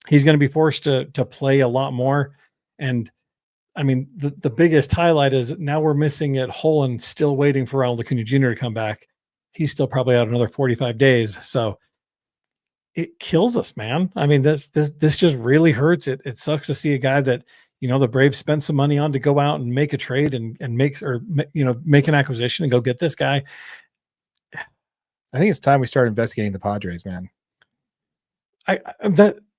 S2: he's going to be forced to play a lot more. And the biggest highlight is now we're missing at Holland, still waiting for Ronald Acuna Jr. to come back. He's still probably out another 45 days. So it kills us, man. I mean, this just really hurts. It sucks to see a guy that, the Braves spent some money on to go out and make a trade and make an acquisition and go get this guy.
S1: I think it's time we start investigating the Padres, man.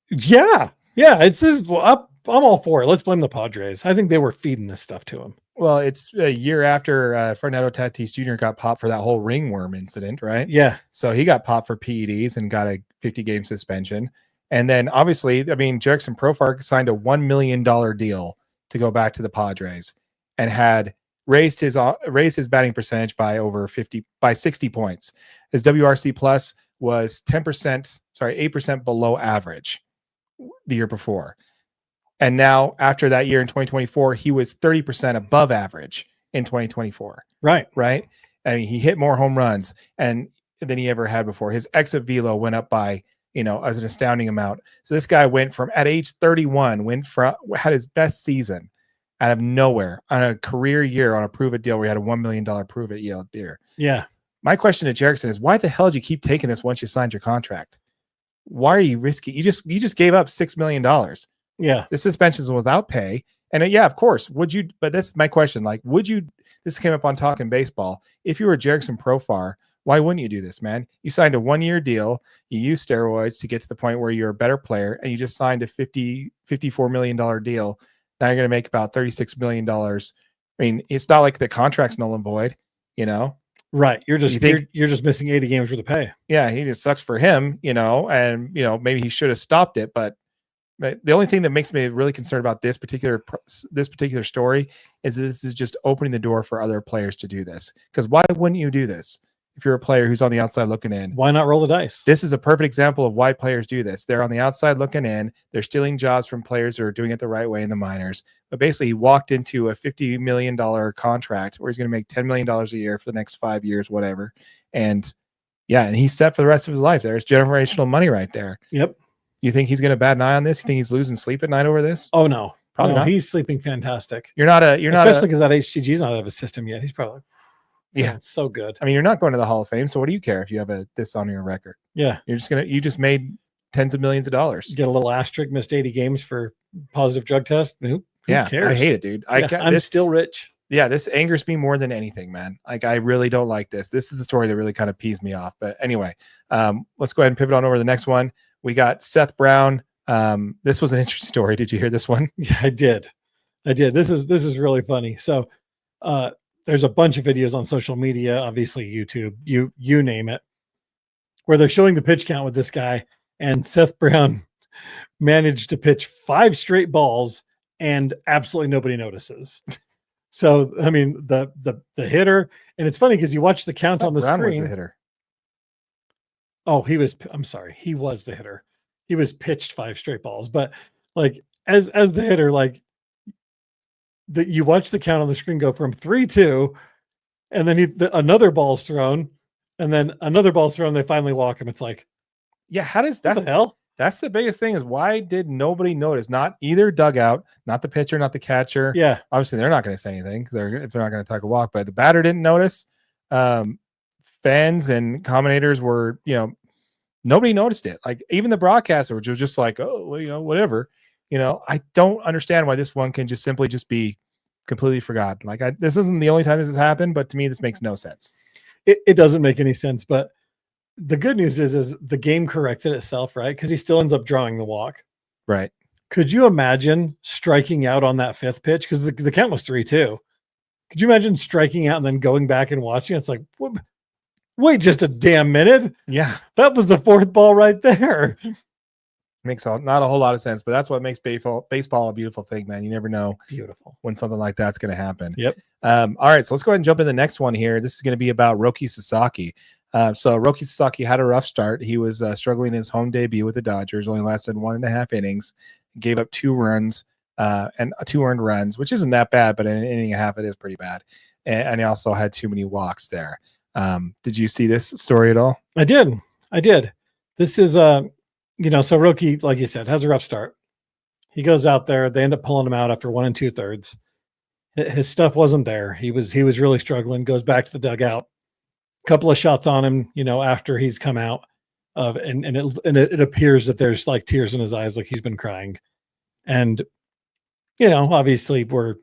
S2: Yeah. It's just, I'm all for it. Let's blame the Padres. I think they were feeding this stuff to him.
S1: Well, it's a year after Fernando Tatis Jr. got popped for that whole ringworm incident, right?
S2: Yeah.
S1: So he got popped for PEDs and got a 50-game suspension. And then obviously, I mean, Jerickson Profar signed a $1 million deal to go back to the Padres and had raised his batting percentage by 60 points. His WRC plus was 8% below average the year before. And now after that year in 2024, he was 30% above average in 2024.
S2: Right.
S1: I mean, he hit more home runs than he ever had before. His exit velo went up by, as an astounding amount. So this guy went from, at age 31, had his best season out of nowhere on a career year on a prove-it deal where he had a $1 million prove-it year.
S2: Yeah.
S1: My question to Jerickson is, why the hell did you keep taking this once you signed your contract? Why are you risky? You just gave up $6 million.
S2: Yeah.
S1: The suspension is without pay. And yeah, of course, would you, but that's my question. Like, this came up on Talking Baseball. If you were Jerickson Profar, why wouldn't you do this, man? You signed a 1-year deal. You used steroids to get to the point where you're a better player, and you just signed a $54 million deal. Now you're going to make about $36 million. I mean, it's not like the contract's null and void,
S2: Right. You're just missing 80 games worth of pay.
S1: Yeah, he just sucks for him, and maybe he should have stopped it, but the only thing that makes me really concerned about this particular story is this is just opening the door for other players to do this. Because why wouldn't you do this if you're a player who's on the outside looking in?
S2: Why not roll the dice?
S1: This is a perfect example of why players do this. They're on the outside looking in. They're stealing jobs from players who are doing it the right way in the minors. But basically, he walked into a $50 million contract where he's going to make $10 million a year for the next 5 years, whatever. And he's set for the rest of his life. There's generational money right there.
S2: Yep.
S1: You think he's going to bat an eye on this? You think he's losing sleep at night over this?
S2: Oh no,
S1: probably not.
S2: He's sleeping fantastic.
S1: Especially
S2: because that HCG's not out of his system yet. He's probably so good.
S1: I mean, you're not going to the Hall of Fame, so what do you care if you have this on your record?
S2: Yeah,
S1: you just made tens of millions of dollars.
S2: Get a little asterisk, missed 80 games for positive drug test. Who cares?
S1: I hate it, dude.
S2: I'm still rich.
S1: Yeah, this angers me more than anything, man. Like, I really don't like this. This is a story that really kind of pees me off. But anyway, let's go ahead and pivot on over to the next one. We got Seth Brown. This was an interesting story. Did you hear this one?
S2: Yeah, I did. This is really funny. So there's a bunch of videos on social media, obviously YouTube, you name it, where they're showing the pitch count with this guy, and Seth Brown managed to pitch 5 straight balls and absolutely nobody notices. So, I mean, the hitter, and it's funny because you watch the count on the
S1: Brown
S2: screen.
S1: Was the hitter.
S2: Oh, I'm sorry. He was the hitter. He was pitched 5 straight balls, but like as the hitter, like you watch the count on the screen go from 3-2, and then another ball's thrown, and then another ball's thrown. They finally walk him. It's like,
S1: yeah, how does that?
S2: What the hell?
S1: That's the biggest thing is why did nobody notice? Not either dugout, not the pitcher, not the catcher.
S2: Yeah,
S1: obviously they're not going to say anything if they're not going to take a walk. But the batter didn't notice. Fans and commentators were, nobody noticed it. Like even the broadcaster, which was just like, oh, well, whatever. I don't understand why this one can just simply be completely forgotten. Like this isn't the only time this has happened, but to me, this makes no sense.
S2: It doesn't make any sense. But the good news is the game corrected itself, right? Because he still ends up drawing the walk.
S1: Right.
S2: Could you imagine striking out on that 5th pitch? Because the count was 3-2. Could you imagine striking out and then going back and watching? It's like, wait just a damn minute.
S1: Yeah.
S2: That was the 4th ball right there.
S1: Makes not a whole lot of sense, but that's what makes baseball a beautiful thing, man. You never know when something like that's going to happen.
S2: Yep.
S1: All right, so let's go ahead and jump in the next one here. This is going to be about Roki Sasaki. So Roki Sasaki had a rough start. He was struggling in his home debut with the Dodgers, only lasted 1.5 innings, gave up 2 runs and 2 earned runs, which isn't that bad, but in an inning and a half, it is pretty bad. And he also had too many walks there. Did you see this story at all?
S2: I did. This is so Roki, like you said, has a rough start. He goes out there. They end up pulling him out after 1 2/3. His stuff wasn't there. He was really struggling. Goes back to the dugout. Couple of shots on him, after he's come out. and it appears that there's like tears in his eyes, like he's been crying. And, obviously we're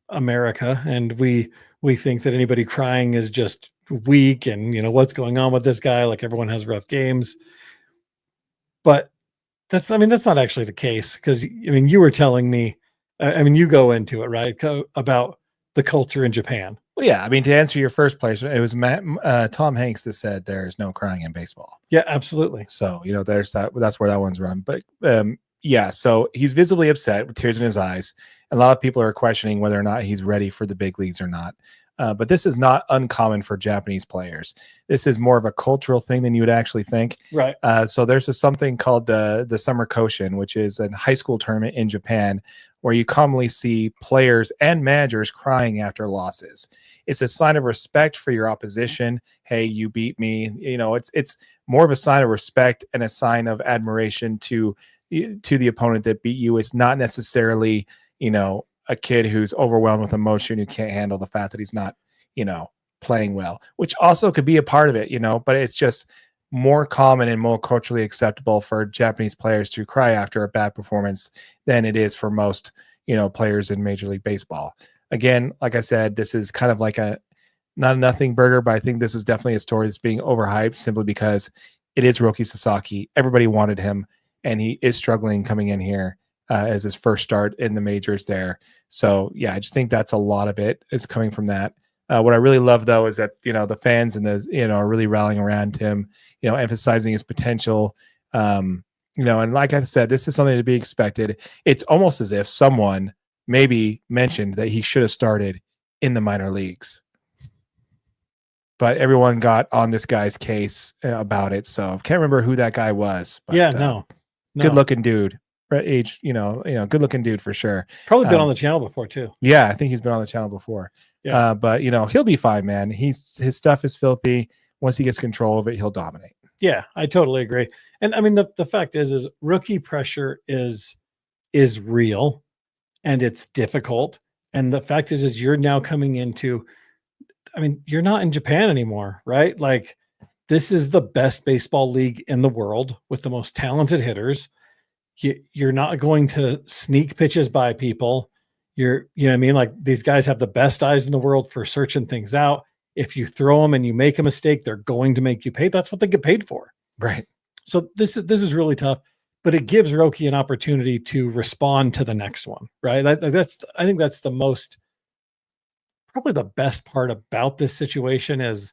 S2: America, and we think that anybody crying is just weak, and what's going on with this guy, like everyone has rough games. But that's not actually the case, because you were telling me, you go into it, right, about the culture in Japan.
S1: Well, yeah, to answer your first place, it was Tom Hanks that said there's no crying in baseball.
S2: Yeah, absolutely.
S1: So there's that's where that one's run. But yeah, so he's visibly upset with tears in his eyes. A lot of people are questioning whether or not he's ready for the big leagues or not. But this is not uncommon for Japanese players. This is more of a cultural thing than you would actually think.
S2: Right.
S1: So there's something called the Summer Koshin, which is a high school tournament in Japan, where you commonly see players and managers crying after losses. It's a sign of respect for your opposition. Hey, you beat me. It's more of a sign of respect and a sign of admiration to the opponent that beat you. It's not necessarily, a kid who's overwhelmed with emotion who can't handle the fact that he's not, playing well, which also could be a part of it, but it's just more common and more culturally acceptable for Japanese players to cry after a bad performance than it is for most, players in Major League Baseball. Again, like I said, this is kind of like not a nothing burger, but I think this is definitely a story that's being overhyped simply because it is Roki Sasaki. Everybody wanted him, and he is struggling coming in here as his first start in the majors there. So yeah, I just think that's a lot of it is coming from that. What I really love though is that the fans and are really rallying around him, emphasizing his potential. And like I said, this is something to be expected. It's almost as if someone maybe mentioned that he should have started in the minor leagues, but everyone got on this guy's case about it. So can't remember who that guy was. But,
S2: no.
S1: Good looking dude. Age, good looking dude for sure.
S2: Probably been on the channel before too.
S1: Yeah, I think he's been on the channel before.
S2: Yeah.
S1: But he'll be fine, man. His stuff is filthy. Once he gets control of it, he'll dominate.
S2: Yeah, I totally agree. And the fact is rookie pressure is real, and it's difficult. And the fact is you're now coming into, you're not in Japan anymore, right? Like, this is the best baseball league in the world with the most talented hitters. You're not going to sneak pitches by people. Like, these guys have the best eyes in the world for searching things out. If you throw them and you make a mistake, they're going to make you pay. That's what they get paid for.
S1: Right.
S2: So this is really tough, but it gives Roki an opportunity to respond to the next one. Right. I think that's probably the best part about this situation is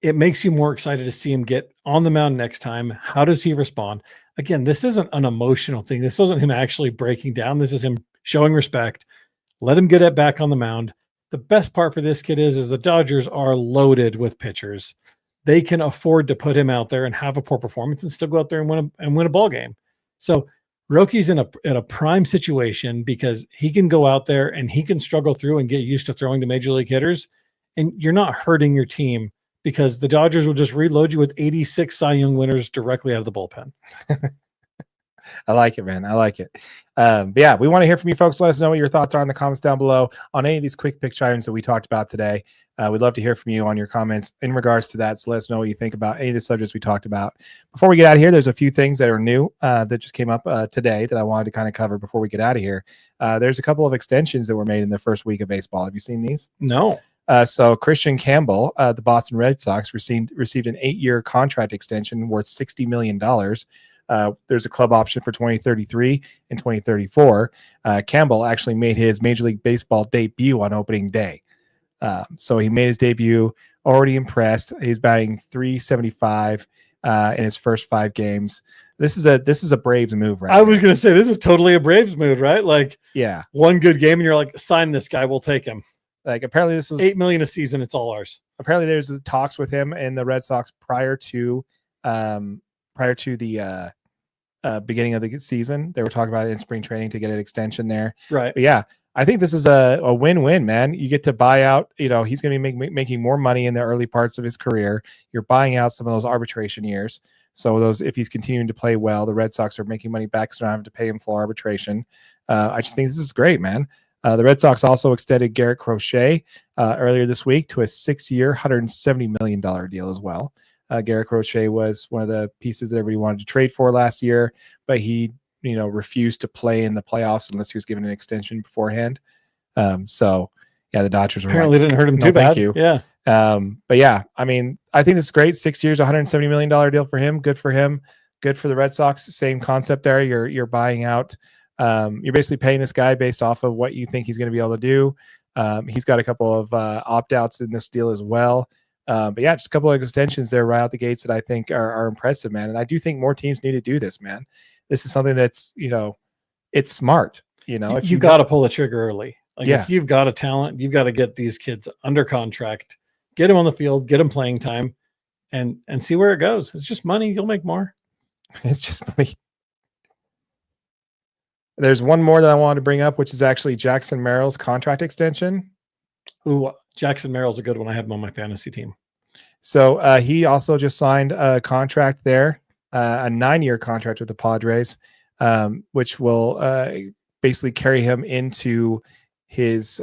S2: it makes you more excited to see him get on the mound next time. How does he respond? Again, this isn't an emotional thing. This wasn't him actually breaking down. This is him showing respect. Let him get it back on the mound. The best part for this kid is the Dodgers are loaded with pitchers. They can afford to put him out there and have a poor performance and still go out there and win a ball game. So Roki's in a prime situation because he can go out there and he can struggle through and get used to throwing to major league hitters. And you're not hurting your team, because the Dodgers will just reload you with 86 Cy Young winners directly out of the bullpen.
S1: I like it, man. I like it. But yeah, we want to hear from you folks. Let us know what your thoughts are in the comments down below on any of these quick pitch items that we talked about today. We'd love to hear from you on your comments in regards to that. So let us know what you think about any of the subjects we talked about. Before we get out of here, there's a few things that are new that just came up today that I wanted to kind of cover before we get out of here. There's a couple of extensions that were made in the first week of baseball. Have you seen these?
S2: No.
S1: So Christian Campbell, the Boston Red Sox, received an 8-year contract extension worth $60 million. There's a club option for 2033 and 2034. Campbell actually made his Major League Baseball debut on opening day. So he made his debut, already impressed. He's batting .375 in his first 5 games. This is a Braves move, right?
S2: I was going to say, this is totally a Braves move, right? Like,
S1: yeah,
S2: one good game and you're like, sign this guy, we'll take him.
S1: Like, apparently this was
S2: $8 million a season. It's all ours.
S1: Apparently there's talks with him and the Red Sox prior to the beginning of the season. They were talking about it in spring training to get an extension there.
S2: Right.
S1: But yeah, I think this is a win-win, man. You get to buy out, he's going to be making more money in the early parts of his career. You're buying out some of those arbitration years. So if he's continuing to play well, the Red Sox are making money back, so don't have to pay him full arbitration. I just think this is great, man. The Red Sox also extended Garrett Crochet earlier this week to a 6-year, $170 million deal as well. Garrett Crochet was one of the pieces that everybody wanted to trade for last year, but he, refused to play in the playoffs unless he was given an extension beforehand. So yeah, the Dodgers were
S2: apparently didn't hurt him too bad.
S1: Thank you.
S2: Yeah.
S1: But yeah, I mean, I think it's great. 6 years, $170 million deal for him. Good for him. Good for the Red Sox. Same concept there. You're buying out. You're basically paying this guy based off of what you think he's going to be able to do. He's got a couple of opt-outs in this deal as well. But yeah, just a couple of extensions there right out the gates that I think are impressive, man. And I do think more teams need to do this, man. This is something that's, it's smart.
S2: If you got to pull the trigger early. Like
S1: Yeah.
S2: if you've got a talent, you've got to get these kids under contract, get them on the field, get them playing time, and see where it goes. It's just money. You'll make more.
S1: It's just funny. There's one more that I wanted to bring up, which is actually Jackson Merrill's contract extension.
S2: Ooh, Jackson Merrill's a good one. I have him on my fantasy team.
S1: So he also just signed a contract there, a 9-year contract with the Padres, which will basically carry him into his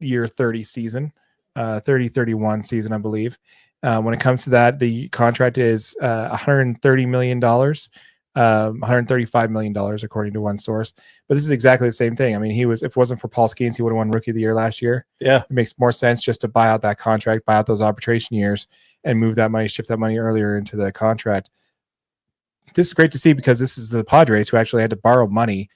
S1: year 30 season, 30-31 season, I believe. When it comes to that, the contract is $130 million, $135 million, according to one source. But this is exactly the same thing. I mean, if it wasn't for Paul Skeens, he would have won Rookie of the Year last year.
S2: Yeah.
S1: It makes more sense just to buy out that contract, buy out those arbitration years, and move that money, shift that money earlier into the contract. This is great to see because this is the Padres who actually had to borrow money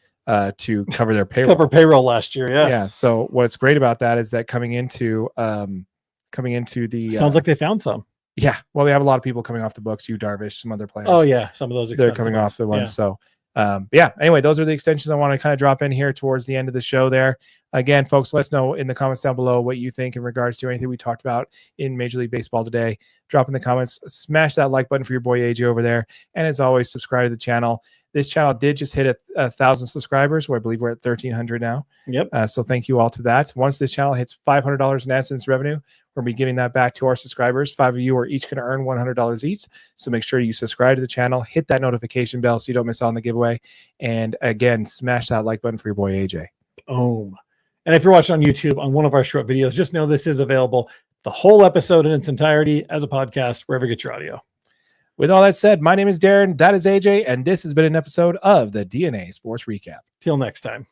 S1: to cover their payroll.
S2: Cover payroll last year. Yeah.
S1: Yeah. So what's great about that is that coming into the
S2: sounds like they found some.
S1: Yeah. Well, they have a lot of people coming off the books, Darvish, some other players.
S2: Oh yeah. Some of those
S1: they're coming off the ones. Yeah. So yeah, anyway, those are the extensions I want to kind of drop in here towards the end of the show there. Again, folks, let us know in the comments down below what you think in regards to anything we talked about in Major League Baseball today. Drop in the comments, smash that like button for your boy AJ over there. And as always, subscribe to the channel. This channel did just hit 1,000 subscribers, where I believe we're at 1,300 now.
S2: Yep.
S1: So thank you all to that. Once this channel hits $500 in AdSense revenue, we'll be giving that back to our subscribers. 5 of you are each going to earn $100 each. So make sure you subscribe to the channel, hit that notification bell so you don't miss out on the giveaway. And again, smash that like button for your boy AJ.
S2: Boom. And if you're watching on YouTube on one of our short videos, just know this is available, the whole episode in its entirety as a podcast, wherever you get your audio.
S1: With all that said, my name is Darren, that is AJ, and this has been an episode of the DNA Sports Recap.
S2: Till next time.